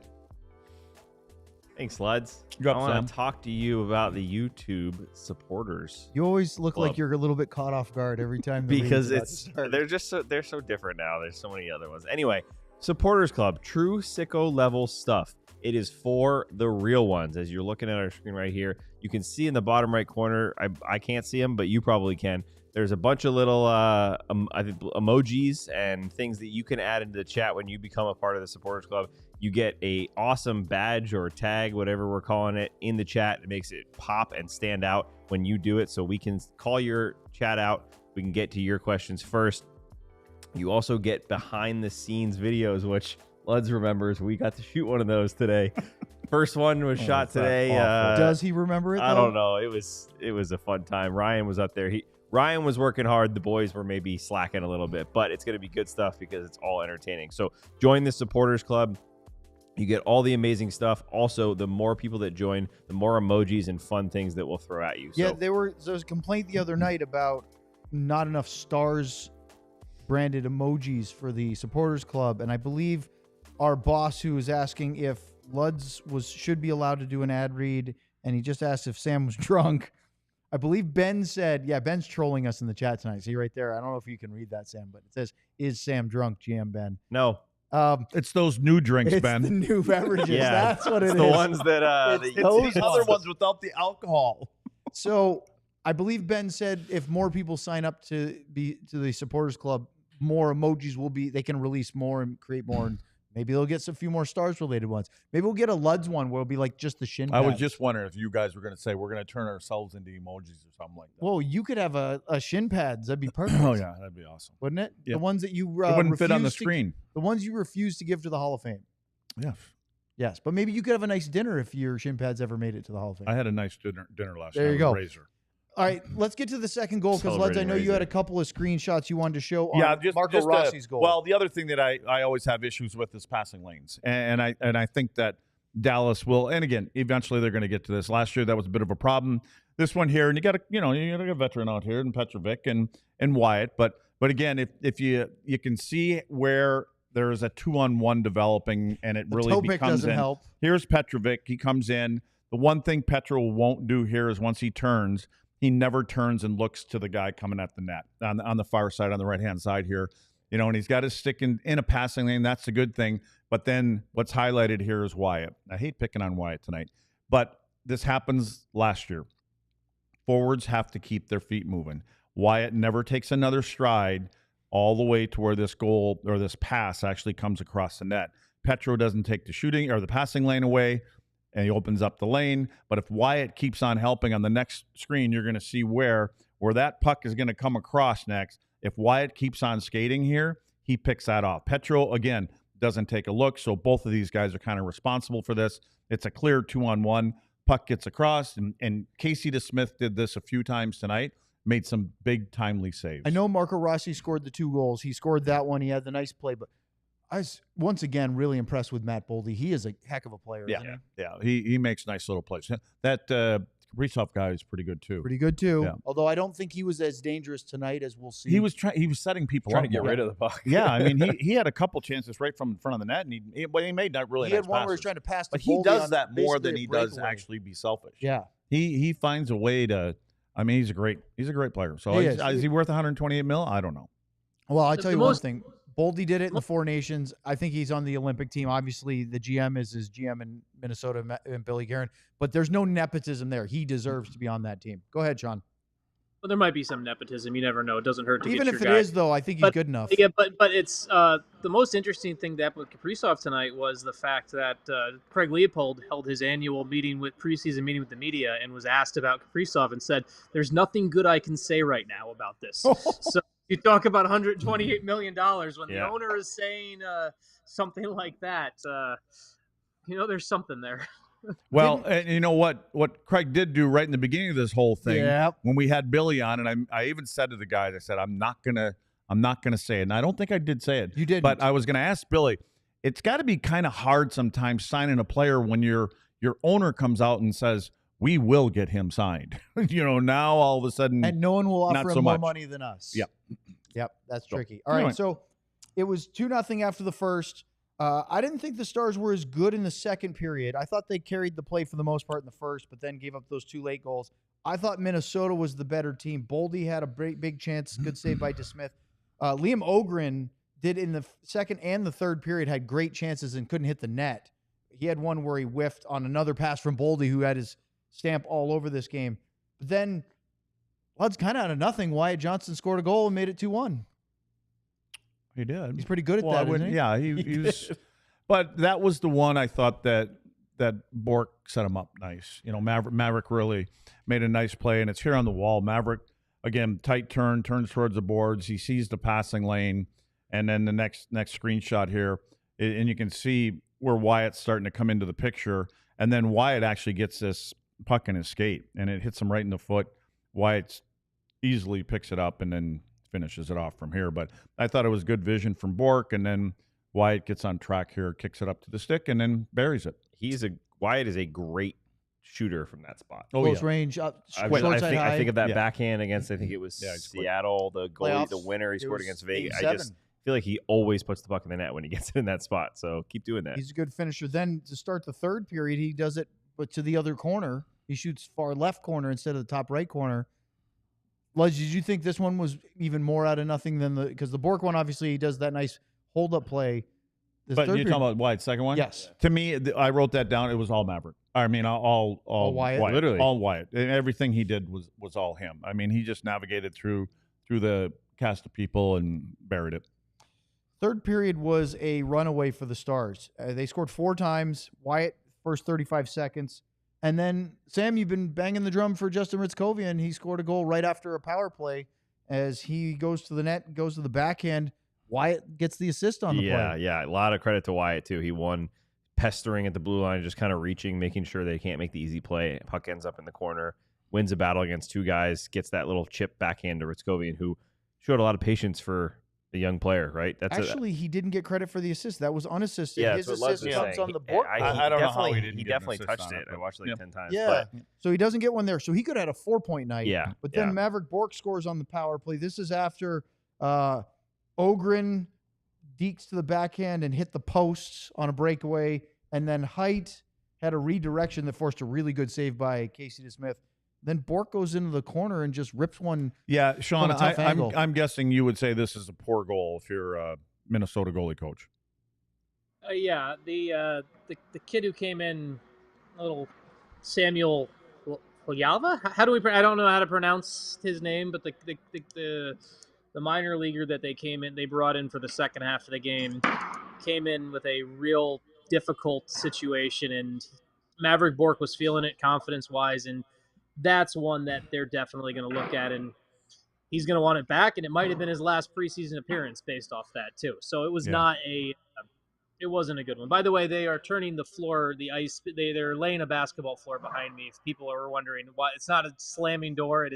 Thanks, Luds. You're up, I want Sam. to talk to you about the YouTube supporters You always look Club. like you're a little bit caught off guard every time. the because reading's about to start. they're so different now. There's so many other ones. Anyway, supporters club, true sicko level stuff. It is for the real ones. As you're looking at our screen right here, you can see in the bottom right corner. I can't see them, but you probably can. There's a bunch of little I think emojis and things that you can add into the chat when you become a part of the supporters club. You get a awesome badge or tag, whatever we're calling it, in the chat. It makes it pop and stand out when you do it, so we can call your chat out. We can get to your questions first. You also get behind the scenes videos, which Luds remembers. We got to shoot one of those today. First one was shot is that today. awful. Does he remember it? I though? don't know. It was a fun time. Ryan was up there. Ryan was working hard. The boys were maybe slacking a little bit, but it's going to be good stuff because it's all entertaining. So join the supporters club. You get all the amazing stuff. Also, the more people that join, the more emojis and fun things that we'll throw at you. Yeah, So, there was a complaint the other night about not enough stars branded emojis for the supporters club, and I believe our boss who was asking if Luds should be allowed to do an ad read, and he just asked if Sam was drunk. I believe Ben said, yeah, Ben's trolling us in the chat tonight. See right there. I don't know if you can read that, Sam, but it says, "Is Sam drunk?" GM Ben. no. It's those new drinks, It's Ben. the new beverages. Yeah, That's what it is. It's the ones that, It's that those the other ones without the alcohol. So I believe Ben said if more people sign up to the supporters club, more emojis will be. They can release more and create more, and maybe they'll get a few more stars related ones. Maybe we'll get a Luds one where it'll be like just the shin. I was pads. just wondering if you guys were going to say we're going to turn ourselves into emojis or something like that. Whoa, you could have a shin pads. That'd be perfect. Oh yeah, that'd be awesome. Wouldn't it? Yeah. The ones that you It wouldn't fit on the refuse to- screen. the ones you refuse to give to the Hall of Fame. Yeah, Yes, but maybe you could have a nice dinner if your shin pads ever made it to the Hall of Fame. I had a nice dinner last There night. you go. With Razor. All right, let's get to the second goal because Luds, I know you had a couple of screenshots you wanted to show on Marco Rossi's goal. Well, the other thing that I always have issues with is passing lanes, and I think that Dallas will. And again, eventually they're going to get to this. Last year that was a bit of a problem. This one here, and you got a veteran out here, and Petrovic and Wyatt. But again, if you can see where there is a 2-on-1 developing, and it the really toe pick becomes doesn't in. help. Here's Petrovic. He comes in. The one thing Petro won't do here is once he turns, he never turns and looks to the guy coming at the net on the far side, on the right-hand side here. And he's got his stick in a passing lane. That's a good thing. But then what's highlighted here is Wyatt. I hate picking on Wyatt tonight, but this happens last year. Forwards have to keep their feet moving. Wyatt never takes another stride all the way to where this goal or this pass actually comes across the net. Petro doesn't take the shooting or the passing lane away, and he opens up the lane. But if Wyatt keeps on helping on the next screen, you're going to see where that puck is going to come across next. If Wyatt keeps on skating here, he picks that off. Petro, again, doesn't take a look. So both of these guys are kind of responsible for this. It's a clear 2-on-1. Puck gets across, and Casey DeSmith did this a few times tonight, made some big, timely saves. I know Marco Rossi scored the 2 goals. He scored that one. He had the nice play, but I was, once again, really impressed with Matt Boldy. He is a heck of a player, isn't he? Yeah, he makes nice little plays. That Kaprizov guy is pretty good, too. Pretty good, too. Yeah. Although I don't think he was as dangerous tonight as we'll see. He was setting people Trying up. to get rid of the puck. Yeah, I mean, he had a couple chances right from in front of the net, and he made not really He nice had one passes. where he's trying to pass to But he Boldy does on that more basically than a he does breakaway. actually be selfish. Yeah. He finds a way to. I mean, he's a great player. So He is he worth 128 mil? I don't know. Well, I tell you one most- thing. Boldy did it in the Four Nations. I think he's on the Olympic team. Obviously, the GM is his GM in Minnesota, and Billy Guerin. But there's no nepotism there. He deserves to be on that team. Go ahead, Sean. Well, there might be some nepotism. You never know. It doesn't hurt to Even get if your it guy. is, though, I think he's good enough. Yeah, but it's the most interesting thing that happened with Kaprizov tonight was the fact that Craig Leopold held his annual preseason meeting with the media and was asked about Kaprizov and said, "There's nothing good I can say right now about this." So you talk about $128 million when the owner is saying something like that. There's something there. Well, and you know what Craig did do right in the beginning of this whole thing when we had Billy on, and I even said to the guys, I said, I'm not gonna say it, and I don't think I did say it. You didn't. But I was gonna ask Billy. It's got to be kind of hard sometimes signing a player when your owner comes out and says, we will get him signed. Now all of a sudden, and no one will offer not him so more much. money than us. Yep. That's So, tricky. All right, anyway. so it was 2-0 after the first. I didn't think the Stars were as good in the second period. I thought they carried the play for the most part in the first, but then gave up those 2 late goals. I thought Minnesota was the better team. Boldy had a big chance. Good save by DeSmith. Liam Ogren did in the second and the third period, had great chances and couldn't hit the net. He had one where he whiffed on another pass from Boldy, who had his stamp all over this game. But then Luds kind of out of nothing. Wyatt Johnston scored a goal and made it 2-1. he did. He's pretty good at that, isn't he? Yeah, he was. But that was the one I thought that Bourque set him up nice. Mavrik really made a nice play, and it's here on the wall. Mavrik, again, tight turn, turns towards the boards. He sees the passing lane, and then the next screenshot here, and you can see where Wyatt's starting to come into the picture, and then Wyatt actually gets this puck in his skate, and it hits him right in the foot. Wyatt easily picks it up and then finishes it off from here. But I thought it was good vision from Bourque, and then Wyatt gets on track here, kicks it up to the stick, and then buries it. Wyatt is a great shooter from that spot. Close range, short I side high. think of that Yeah. backhand against, I think it was Seattle, the goalie, the Playoffs. winner. He It scored was against Vegas. 8-7. I just feel like he always puts the puck in the net when he gets it in that spot. So keep doing that. He's a good finisher. Then to start the third period, he does it, but to the other corner. He shoots far left corner instead of the top right corner. Luds, did you think this one was even more out of nothing than because the Bourque one, obviously, he does that nice hold-up play. This But third you're period- talking about Wyatt's second one? Yes. To me, I wrote that down. It was all Mavrik. I mean, all Wyatt? Literally. all Wyatt. And everything he did was all him. I mean, he just navigated through the cast of people and buried it. Third period was a runaway for the Stars. They scored 4 times. Wyatt, first 35 seconds. And then, Sam, you've been banging the drum for Justin Hryckowian. He scored a goal right after a power play as he goes to the net, goes to the backhand. Wyatt gets the assist on the play. Yeah. A lot of credit to Wyatt, too. He won pestering at the blue line, just kind of reaching, making sure they can't make the easy play. Puck ends up in the corner, wins a battle against 2 guys, gets that little chip backhand to Hryckowian, who showed a lot of patience for a young player, right? Actually, he didn't get credit for the assist. That was unassisted. Yeah, His that's what Luds assist was comes saying. on the board. I don't know how he didn't He get an definitely assist touched on it. it, I but- watched it like 10 times. Yeah. But So he doesn't get one there. So he could have had a 4-point night. Yeah, But then yeah. Mavrik Bourque scores on the power play. This is after Ogren dekes to the backhand and hit the posts on a breakaway. And then Height had a redirection that forced a really good save by Casey DeSmith. Then Bourque goes into the corner and just rips one. Yeah, Sean, From a tough angle. I'm guessing you would say this is a poor goal if you're a Minnesota goalie coach. Yeah, the kid who came in, little Samuel Kolyachonok. How do we? I don't know how to pronounce his name, but the the minor leaguer that they brought in for the second half of the game came in with a real difficult situation, and Mavrik Bourque was feeling it confidence-wise, and that's one that they're definitely going to look at, and he's going to want it back, and it might have been his last preseason appearance based off that too. So it was it wasn't a good one. By the way, they are turning the floor, the ice. They're laying a basketball floor behind me. If people are wondering why, it's not a slamming door.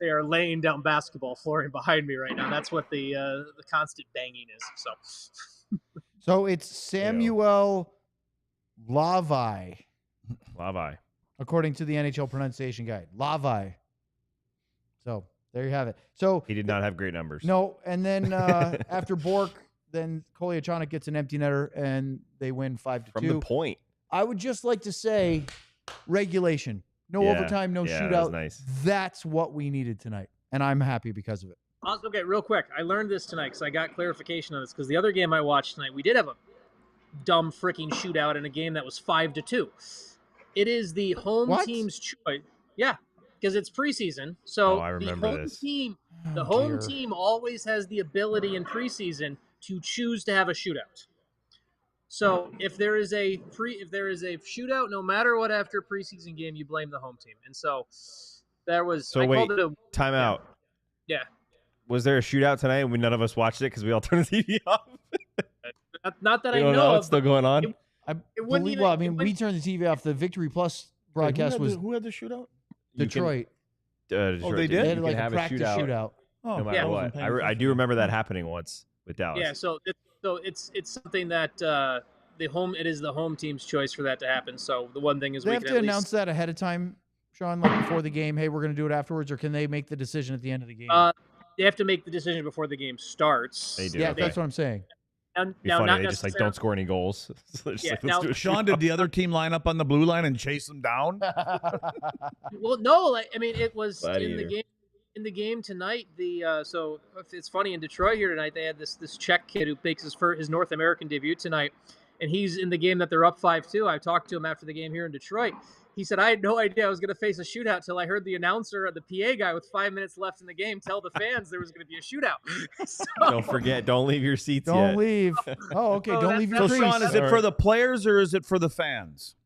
They are laying down basketball flooring behind me right now. That's what the constant banging is. So it's Samuel Lavai, according to the NHL pronunciation guide. Lavai. So there you have it. So he did not have great numbers. No, and then after Bourque, then Kolyachonok gets an empty netter, and they win 5-2. From the point. I would just like to say regulation. No overtime, no shootout. That was nice. That's what we needed tonight, and I'm happy because of it. Okay, real quick. I learned this tonight because I got clarification on this, because the other game I watched tonight, we did have a dumb freaking shootout in a game that was 5-2. It is the home team's choice. Yeah, because it's preseason. So I remember this. The home team always has the ability in preseason to choose to have a shootout. So if there is a shootout, no matter what, after a preseason game, you blame the home team. And so there was. So wait, timeout. Yeah. Was there a shootout tonight and none of us watched it because we all turned the TV off? Not that I know of. It's still going on. We turned the TV off. The Victory Plus broadcast who had the shootout? Detroit. Detroit. They did? They had like a practice shootout. Oh, no matter what. I do remember that happening once with Dallas. Yeah, so it's something that it is the home team's choice for that to happen. So the one thing is they have to announce that ahead of time, Sean, like before the game. Hey, we're going to do it afterwards, or can they make the decision at the end of the game? They have to make the decision before the game starts. They do. Yeah, that's what I'm saying. Now, they just don't score any goals. Sean, did the other team line up on the blue line and chase them down? Well, no. It was in the game tonight. So it's funny, in Detroit here tonight, they had this Czech kid who makes his North American debut tonight, and he's in the game that they're up 5-2. I talked to him after the game here in Detroit. He said, I had no idea I was going to face a shootout till I heard the announcer, the PA guy with 5 minutes left in the game, tell the fans there was going to be a shootout. So, don't forget, don't leave your seats Don't leave. Oh, okay. Don't leave your seats. So, Sean, is it for the players or is it for the fans?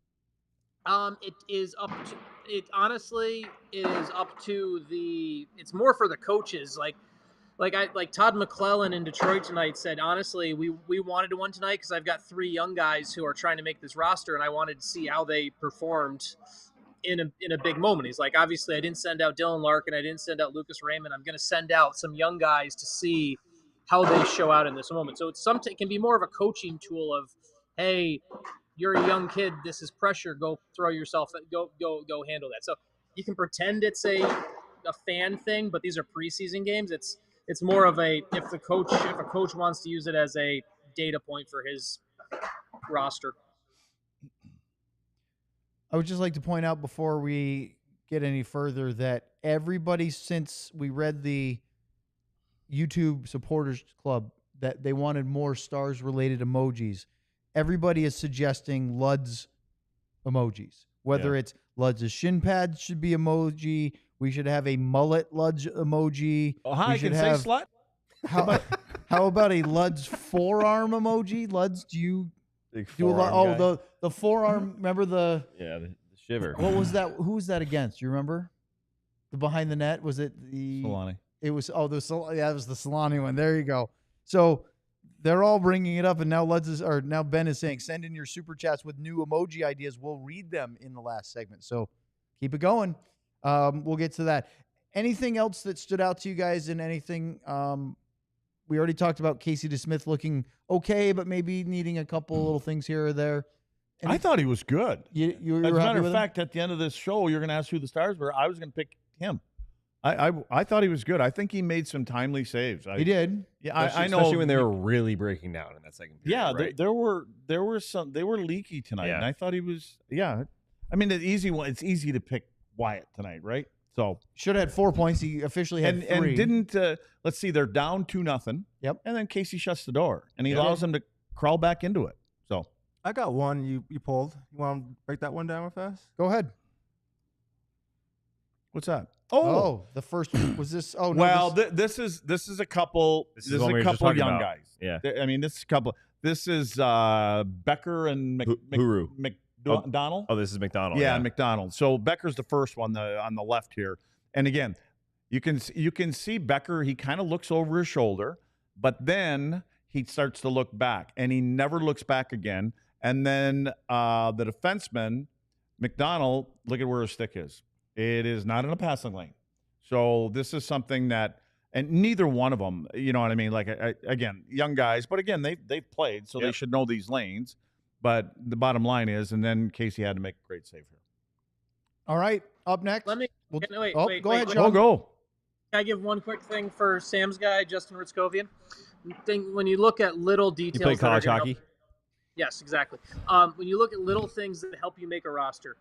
It is up to, it honestly is up to it's more for the coaches. Like Todd McClellan in Detroit tonight said, honestly, we wanted one tonight because I've got 3 young guys who are trying to make this roster, and I wanted to see how they performed in a big moment. He's like, obviously, I didn't send out Dylan Larkin, I didn't send out Lucas Raymond. I'm going to send out some young guys to see how they show out in this moment. So it can be more of a coaching tool of, hey, you're a young kid, this is pressure. Go throw yourself, go handle that. So you can pretend it's a fan thing, but these are preseason games. It's more of if a coach wants to use it as a data point for his roster. I would just like to point out before we get any further that everybody, since we read the YouTube supporters club that they wanted more stars related emojis, everybody is suggesting Luds emojis. Whether it's Luds' shin pads should be emoji. We should have a mullet Luds emoji. Oh, hi, we should say slut. How about a Luds forearm emoji? Luds, do you do a lot? Oh, the forearm. Remember the shiver. What was that? Who was that against? You remember? The behind the net, was it the Solani? It was it was the Solani one. There you go. So they're all bringing it up, and now now Ben is saying, send in your super chats with new emoji ideas. We'll read them in the last segment. So keep it going. We'll get to that. Anything else that stood out to you guys in anything? We already talked about Casey DeSmith looking okay, but maybe needing a couple little things here or there. I thought he was good. You As a matter of fact, at the end of this show, you're going to ask who the stars were. I was going to pick him. I thought he was good. I think he made some timely saves. He did. Yeah, I know. Especially when they were really breaking down in that second period. Yeah, right? there were some. They were leaky tonight, Yeah. and I thought he was. Yeah, I mean, the easy one. It's easy to pick Wyatt tonight, right? So should have had 4 points. He officially had 3. And didn't. Let's see, they're down 2-0. Yep. And then Casey shuts the door, and he allows them to crawl back into it. So I got one you pulled. You want to break that one down real fast? Go ahead. What's that? the first was this. Oh, no. Well, this is a couple. This This is is what we a were just couple of talking young about. guys. Yeah. I mean, this is a couple. This is Becker and Huru. McDonald. Oh, this is McDonald. Yeah, McDonald. So Becker's the first one on the left here. And again, you can see Becker. He kind of looks over his shoulder, but then he starts to look back, and he never looks back again. And then the defenseman, McDonald, look at where his stick is. It is not in a passing lane. So this is something that, and neither one of them, you know what I mean? Like, again, young guys, but again, they've played, so they should know these lanes. But the bottom line is, and then Casey had to make a great save here. All right, up next. Let me We'll, wait. go ahead, wait. Sean. Go. Can I give one quick thing for Sam's guy, Justin Hryckowian? When you look at little You details, play that are college gonna hockey? help, yes, exactly. When you look at little things that help you make a roster,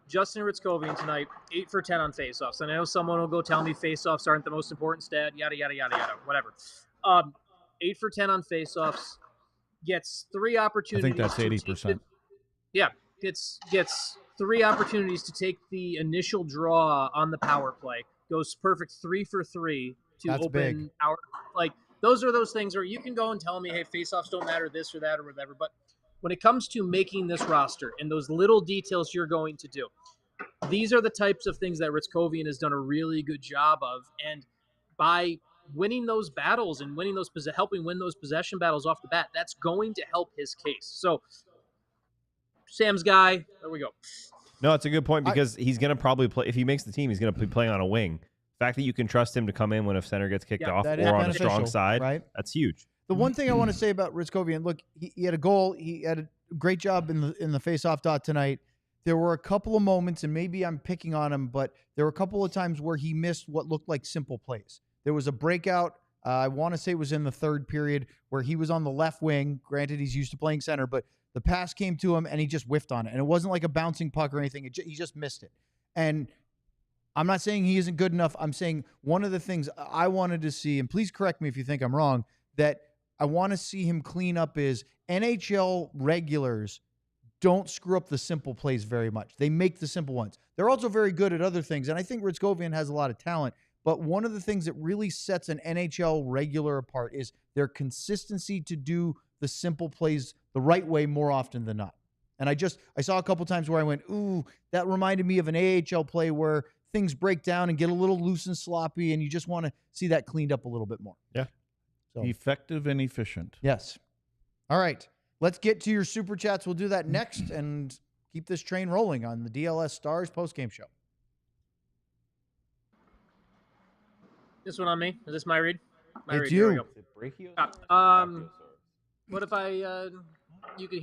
Justin Hryckowian tonight, 8 for 10 on faceoffs. And I know someone will go tell me faceoffs aren't the most important stat, yada yada yada yada, whatever. 8 for 10 on faceoffs, gets 3 I opportunities. think that's 80%. Gets 3 opportunities to take the initial draw on the power play. Goes perfect 3 for 3 to That's open big. our, like, those are those things where you can go and tell me, hey, faceoffs don't matter, this or that or whatever. But when it comes to making this roster and those little details you're going to do, these are the types of things that Hryckowian has done a really good job of. And by winning those battles and helping win those possession battles off the bat, that's going to help his case. So Sam's guy, there we go. No, it's a good point because he's going to probably play. If he makes the team, he's going to be playing on a wing. The fact that you can trust him to come in when a center gets kicked off that is or on a beneficial, strong side, right? That's huge. The one thing I want to say about Hryckowian, look, he had a goal. He had a great job in the face-off dot tonight. There were a couple of moments, and maybe I'm picking on him, but there were a couple of times where he missed what looked like simple plays. There was a breakout, I want to say it was in the third period, where he was on the left wing. Granted, he's used to playing center, but the pass came to him, and he just whiffed on it. And it wasn't like a bouncing puck or anything. He just missed it. And I'm not saying he isn't good enough. I'm saying one of the things I wanted to see, and please correct me if you think I'm wrong, that I want to see him clean up is NHL regulars don't screw up the simple plays very much. They make the simple ones. They're also very good at other things, and I think Hryckowian has a lot of talent. But one of the things that really sets an NHL regular apart is their consistency to do the simple plays the right way more often than not. And I saw a couple times where I went, ooh, that reminded me of an AHL play where things break down and get a little loose and sloppy, and you just want to see that cleaned up a little bit more. Yeah. So, Effective and efficient. yes. All right. Let's get to your super chats. We'll do that next and keep this train rolling on the DLS Stars postgame show. This one on me. Is this my read? My It's read. you. Here we go. What if I you can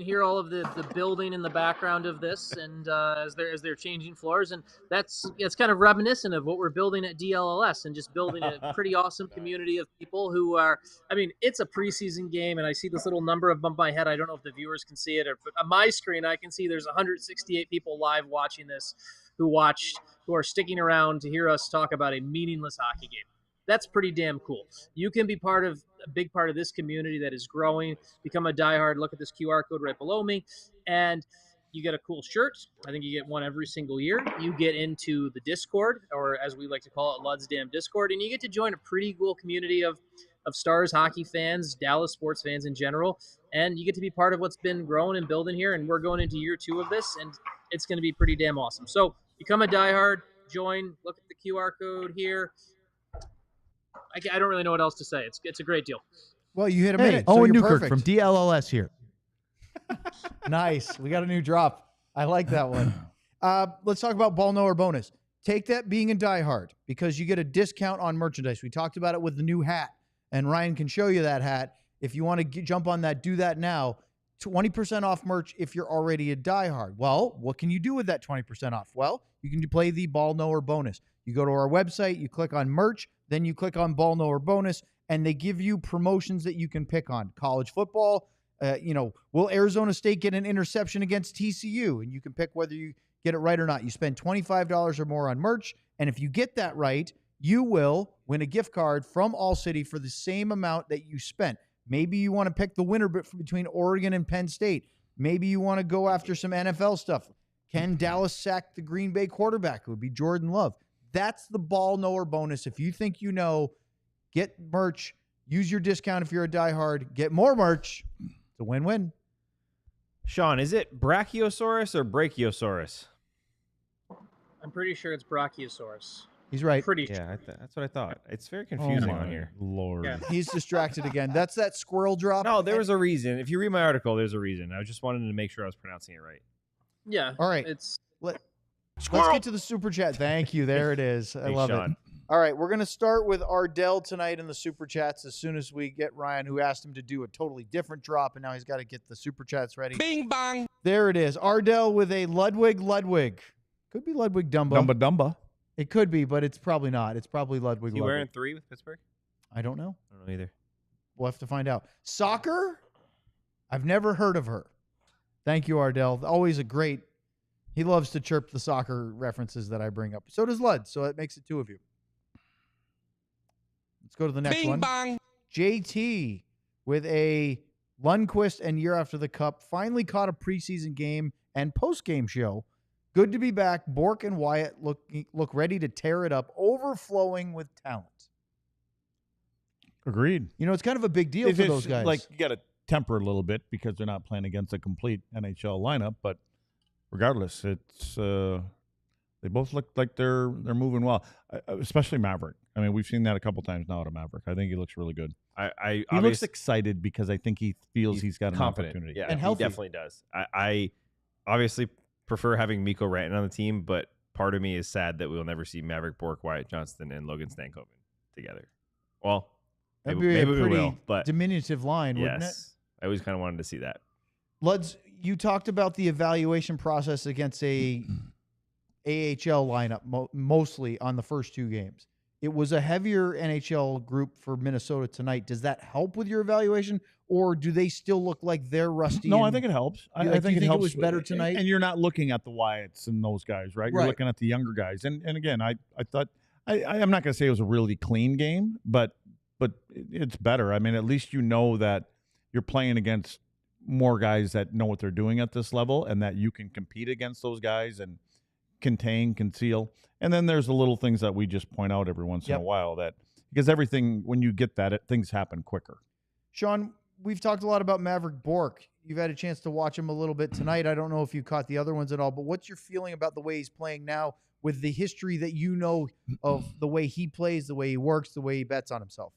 hear all of the building in the background of this, and as they're changing floors, and it's kind of reminiscent of what we're building at DLLS, and just building a pretty awesome community of people who are. I mean, it's a preseason game, and I see this little number above my head. I don't know if the viewers can see it, but on my screen I can see there's 168 people live watching this who are sticking around to hear us talk about a meaningless hockey game. That's pretty damn cool. You can be a big part of this community that is growing. Become a diehard. Look at this QR code right below me, and you get a cool shirt. I think you get one every single year. You get into the Discord, or as we like to call it, Luds Damn Discord, and you get to join a pretty cool community of Stars hockey fans, Dallas sports fans in general, and you get to be part of what's been growing and building here. And we're going into year 2 of this, and it's going to be pretty damn awesome. So become a diehard, join. Look at the QR code here. I don't really know what else to say. It's a great deal. Well, you hit a Hey, minute. Owen so you're Newkirk perfect. from DLLS here. Nice. We got a new drop. I like that one. Let's talk about Ball Knower bonus. Take that being a diehard because you get a discount on merchandise. We talked about it with the new hat, and Ryan can show you that hat. If you want to jump on that, do that now. 20% off merch if you're already a diehard. Well, what can you do with that 20% off? Well, you can play the Ball Knower bonus. You go to our website, you click on merch, then you click on Ball Knower bonus, and they give you promotions that you can pick on. College football, will Arizona State get an interception against TCU? And you can pick whether you get it right or not. You spend $25 or more on merch, and if you get that right, you will win a gift card from ALLCITY for the same amount that you spent. Maybe you want to pick the winner between Oregon and Penn State. Maybe you want to go after some NFL stuff. Can Dallas sack the Green Bay quarterback? It would be Jordan Love. That's the ball knower bonus. If you think you know, get merch. Use your discount if you're a diehard. Get more merch. It's a win-win. Sean, is it Brachiosaurus or Brachiosaurus? I'm pretty sure it's Brachiosaurus. He's right. Pretty sure. Yeah, that's what I thought. It's very confusing my on here. Lord. Yeah. He's distracted again. That's that squirrel drop. No, there was a reason. If you read my article, there's a reason. I just wanted to make sure I was pronouncing it right. Yeah. All right. It's Let's get to the super chat. Thank you. There it is. I Hey, love Sean. it. All right, we're going to start with Ardell tonight in the super chats as soon as we get Ryan, who asked him to do a totally different drop, and now he's got to get the super chats ready. Bing bong. There it is. Ardell with a Ludwig. Could be Ludwig Dumba. Dumba. It could be, but it's probably not. It's probably Ludwig Is he Ludwig. wearing 3 with Pittsburgh? I don't know. I don't know either. We'll have to find out. Soccer? I've never heard of her. Thank you, Ardell. Always a great. He loves to chirp the soccer references that I bring up. So does Luds, so it makes it 2 of you. Let's go to the next Bing one. bong. JT with a Lundqvist and year after the cup. Finally caught a preseason game and post-game show. Good to be back. Bourque and Wyatt look ready to tear it up, overflowing with talent. Agreed. You know, it's kind of a big deal for those guys. Like, you got to temper a little bit because they're not playing against a complete NHL lineup. But regardless, it's they both look like they're moving well, especially Mavrik. I mean, we've seen that a couple times now out of Mavrik. I think he looks really good. I He looks excited because I think he feels he's got an confident. opportunity. Yeah, And healthy. he definitely does. I obviously prefer having Mikko Rantanen on the team, but part of me is sad that we'll never see Mavrik Bourque, Wyatt Johnston, and Logan Stankoven together. Well, That'd maybe, be a maybe we pretty will, but diminutive line, wouldn't it? yes, I always kind of wanted to see that. Luds, you talked about the evaluation process against a AHL lineup mostly on the first 2 games. It was a heavier NHL group for Minnesota tonight. Does that help with your evaluation, or do they still look like they're rusty? No, I and- think it helps. You- I like, think you it think it helps. was better tonight? And you're not looking at the Wyatts and those guys, right? You're Right. looking at the younger guys. And again, I thought I'm not going to say it was a really clean game, but it's better. I mean, at least you know that you're playing against more guys that know what they're doing at this level, and that you can compete against those guys and contain, conceal. And then there's the little things that we just point out every once in a while, that because everything, when you get that, things happen quicker. Sean, we've talked a lot about Mavrik Bourque. You've had a chance to watch him a little bit tonight. I don't know if you caught the other ones at all, but what's your feeling about the way he's playing now with the history that you know of the way he plays, the way he works, the way he bets on himself?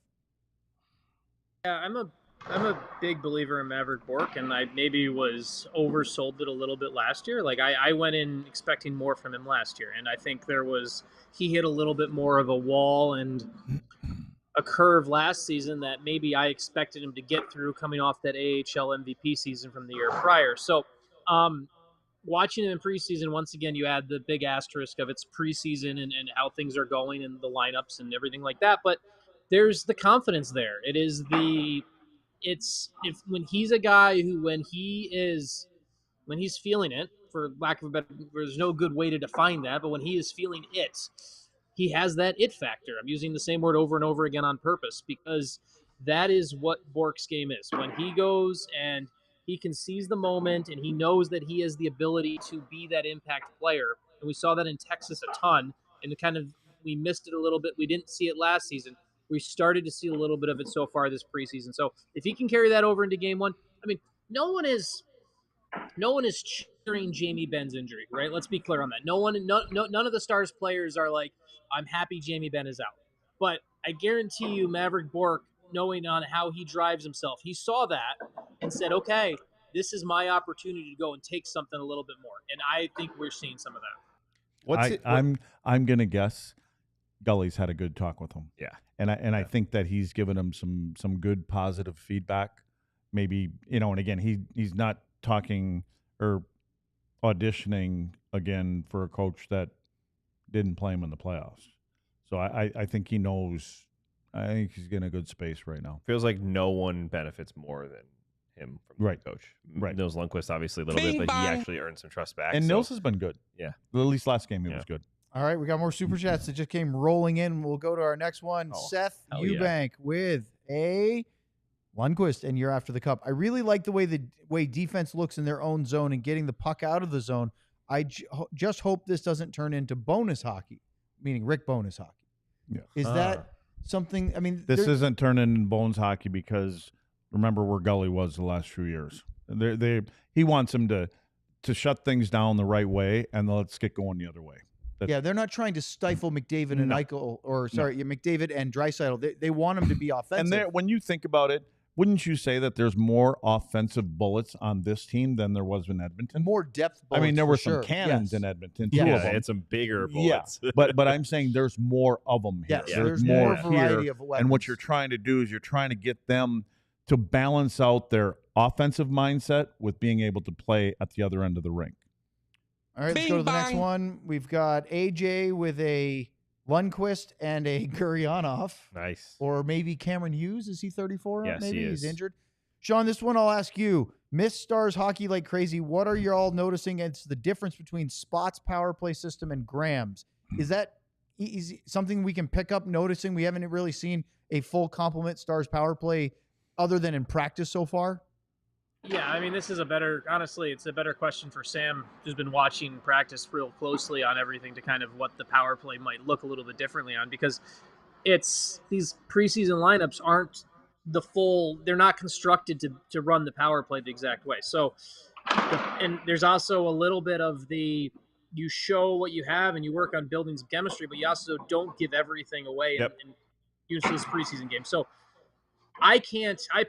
Yeah, I'm a big believer in Mavrik Bourque, and I maybe was oversold it a little bit last year. Like I went in expecting more from him last year, and I think he hit a little bit more of a wall and a curve last season that maybe I expected him to get through coming off that AHL MVP season from the year prior. So watching him in preseason, once again, you add the big asterisk of it's preseason and how things are going and the lineups and everything like that. But there's the confidence there. When he's a guy who, when he's feeling it, for lack of a better, there's no good way to define that, but when he is feeling it, he has that it factor. I'm using the same word over and over again on purpose because that is what Bourque's game is. When he goes and he can seize the moment and he knows that he has the ability to be that impact player. And we saw that in Texas a ton, and we missed it a little bit. We didn't see it last season. We started to see a little bit of it so far this preseason. So if he can carry that over into game 1, I mean, no one is cheering Jamie Benn's injury, right? Let's be clear on that. None of the Stars players are like, I'm happy Jamie Benn is out. But I guarantee you, Mavrik Bourque, knowing on how he drives himself, he saw that and said, okay, this is my opportunity to go and take something a little bit more. And I think we're seeing some of that. I'm gonna guess Gully's had a good talk with him. Yeah. I think that he's given him some good positive feedback. Maybe, and again, he's not talking or auditioning again for a coach that didn't play him in the playoffs. So I think he knows. I think he's in a good space right now. Feels like no one benefits more than him from Right. the coach. Right. Nils Lundqvist obviously a little Bing bit, but he bong. actually earned some trust back. And so- Nils has been good. Yeah. At least last game he Yeah. was good. All right, we got more super chats that just came rolling in. We'll go to our next one. Oh, Seth hell yeah. Eubank with a Lundqvist and year after the cup. I really like the way defense looks in their own zone and getting the puck out of the zone. I just hope this doesn't turn into bonus hockey. meaning Rick Bowness hockey. Yeah. Is that something? I mean, This isn't turning into Bones hockey because remember where Gully was the last few years. He wants him to shut things down the right way, and let's get going the other way. They're not trying to stifle McDavid and Eichel, McDavid and Draisaitl. They want him to be offensive. And when you think about it, wouldn't you say that there's more offensive bullets on this team than there was in Edmonton? More depth bullets. I mean, there were some sure. cannons in Edmonton. Yeah. Two of them. It's some bigger bullets. Yeah, but I'm saying there's more of them here. Yes, There's more more variety here. of weapons. And what you're trying to do is you're trying to get them to balance out their offensive mindset with being able to play at the other end of the rink. All right, let's go to the next one. We've got AJ with a Lundqvist and a Gurionov. Nice. Or maybe Cameron Hughes. Is he 34? Yes, maybe he he's is. injured. Sean, this one I'll ask you. Miss Stars hockey like crazy. What are you all noticing? It's the difference between Spot's power play system and Graham's. Is that something we can pick up noticing? We haven't really seen a full complement Stars power play other than in practice so far. Yeah, I mean, it's a better question for Sam, who's been watching practice real closely on everything to kind of what the power play might look a little bit differently on, because these preseason lineups aren't they're not constructed to run the power play the exact way. So, and there's also a little bit of you show what you have and you work on building some chemistry, but you also don't give everything away in useless preseason games. So, I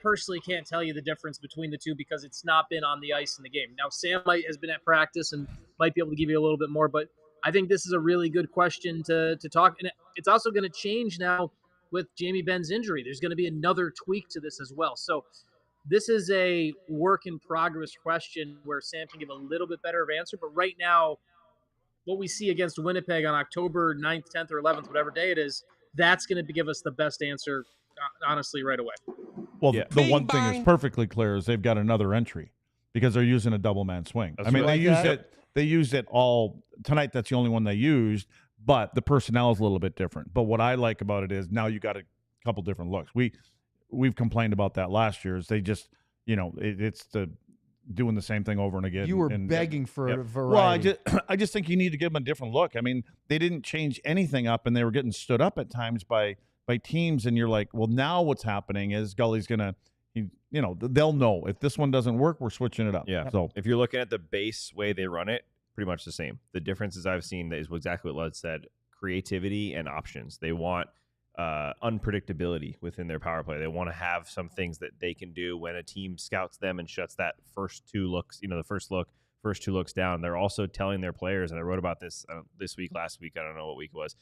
personally can't tell you the difference between the two because it's not been on the ice in the game. Now, Sam has been at practice and might be able to give you a little bit more, but I think this is a really good question to talk. And it's also going to change now with Jamie Benn's injury. There's going to be another tweak to this as well. So this is a work in progress question where Sam can give a little bit better of an answer. But right now, what we see against Winnipeg on October 9th, 10th, or 11th, whatever day it is, that's going to give us the best answer, honestly, right away. Well, the one thing is perfectly clear is they've got another entry because they're using a double man swing. That's I mean, right. they used it all tonight. That's the only one they used, but the personnel is a little bit different. But what I like about it is now you got a couple different looks. We've complained about that last year. Is they just it's doing the same thing over and again. You were begging for a variety. Well, I just think you need to give them a different look. I mean, they didn't change anything up, and they were getting stood up at times by teams, and you're like, well, now what's happening is Gully's gonna, they'll know if this one doesn't work, we're switching it up. Yeah. So if you're looking at the base way they run it, pretty much the same. The differences I've seen is exactly what Luds said: creativity and options. They want unpredictability within their power play. They want to have some things that they can do when a team scouts them and shuts that first two looks. The first two looks down. They're also telling their players, and I wrote about this last week. I don't know what week it was.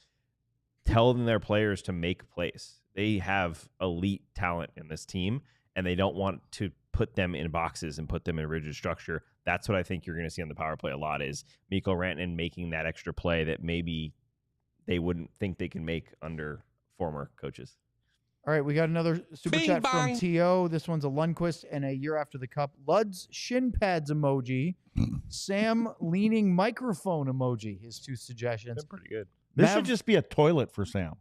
Telling their players to make plays. They have elite talent in this team, and they don't want to put them in boxes and put them in rigid structure. That's what I think you're going to see on the power play a lot is Mikko Rantanen making that extra play that maybe they wouldn't think they can make under former coaches. All right, we got another super chat from T.O. This one's a Lundqvist and a year after the cup. Luds shin pads emoji. Sam leaning microphone emoji. His two suggestions. They're pretty good. this should just be a toilet for Sam.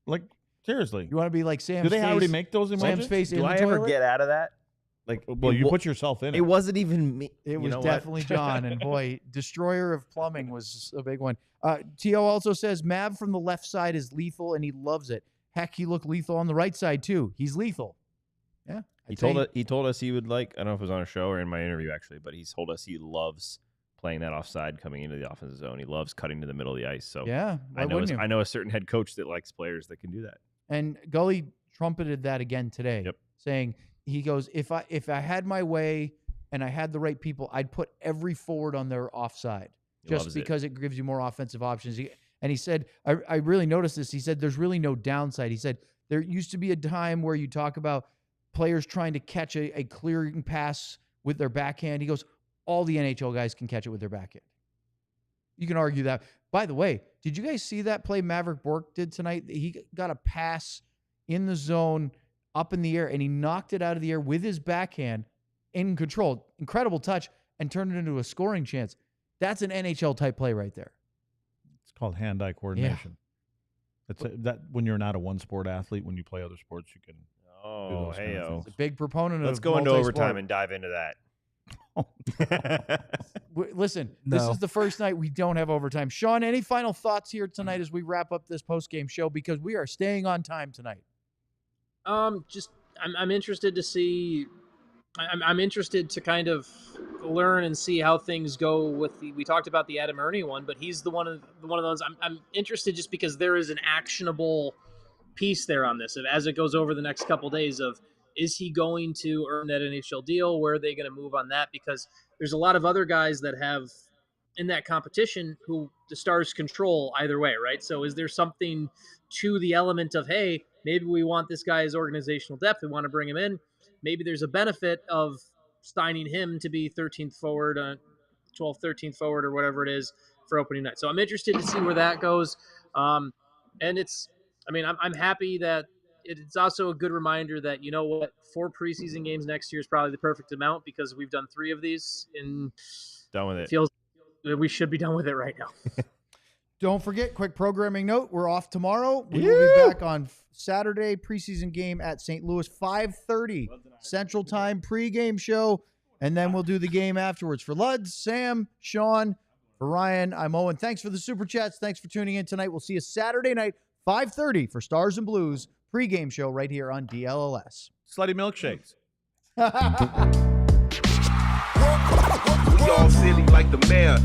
Like seriously. You want to be like Sam's Do they face, already make those emojis? Sam's face Do in I the ever toilet? get out of that? Like, Well, you put yourself in it. It wasn't even me. It You was know what? definitely John, and boy, destroyer of plumbing was a big one. T.O. also says Mav from the left side is lethal, and he loves it. Heck, he looked lethal on the right side too. He's lethal. Yeah, He told us he would like. I don't know if it was on a show or in my interview actually, but he's told us he loves playing that offside coming into the offensive zone. He loves cutting to the middle of the ice. So yeah, I know a certain head coach that likes players that can do that. And Gully trumpeted that again today, saying he goes, if I had my way and I had the right people, I'd put every forward on their offside just because it gives you more offensive options. And he said, I really noticed this. He said, there's really no downside. He said, there used to be a time where you talk about players trying to catch a clearing pass with their backhand. He goes, all the NHL guys can catch it with their backhand. You can argue that. By the way, did you guys see that play Mavrik Bourque did tonight? He got a pass in the zone up in the air, and he knocked it out of the air with his backhand in control. Incredible touch, and turned it into a scoring chance. That's an NHL-type play right there. It's called hand-eye coordination. It's that when you're not a one-sport athlete, when you play other sports, you can do those kind of things. He's a big proponent of Let's go into multi-sport. overtime and dive into that. Listen, this No. is the first night we don't have overtime. Sean, any final thoughts here tonight as we wrap up this post-game show? Because we are staying on time tonight. I'm interested to see. I'm interested to kind of learn and see how things go with we talked about the Adam Erne one, but he's one of those. I'm interested just because there is an actionable piece there on this, as it goes over the next couple days of, is he going to earn that NHL deal? Where are they going to move on that? Because there's a lot of other guys that have in that competition who the Stars control either way, right? So is there something to the element of, hey, maybe we want this guy's organizational depth, we want to bring him in. Maybe there's a benefit of signing him to be 13th forward, 12th, 13th forward, or whatever it is for opening night. So I'm interested to see where that goes. And I'm happy that it's also a good reminder that, you know what, 4 preseason games next year is probably the perfect amount, because we've done 3 of these and Done with it. Feels we should be done with it right now. Don't forget, quick programming note, we're off tomorrow. We will be back on Saturday, preseason game at St. Louis, 5:30 Central Time, pregame show, and then we'll do the game afterwards. For Luds, Sam, Sean, for Ryan, I'm Owen. Thanks for the Super Chats. Thanks for tuning in tonight. We'll see you Saturday night, 5:30 for Stars and Blues, pregame show right here on DLLS. Slutty milkshakes. We all silly like the mayor.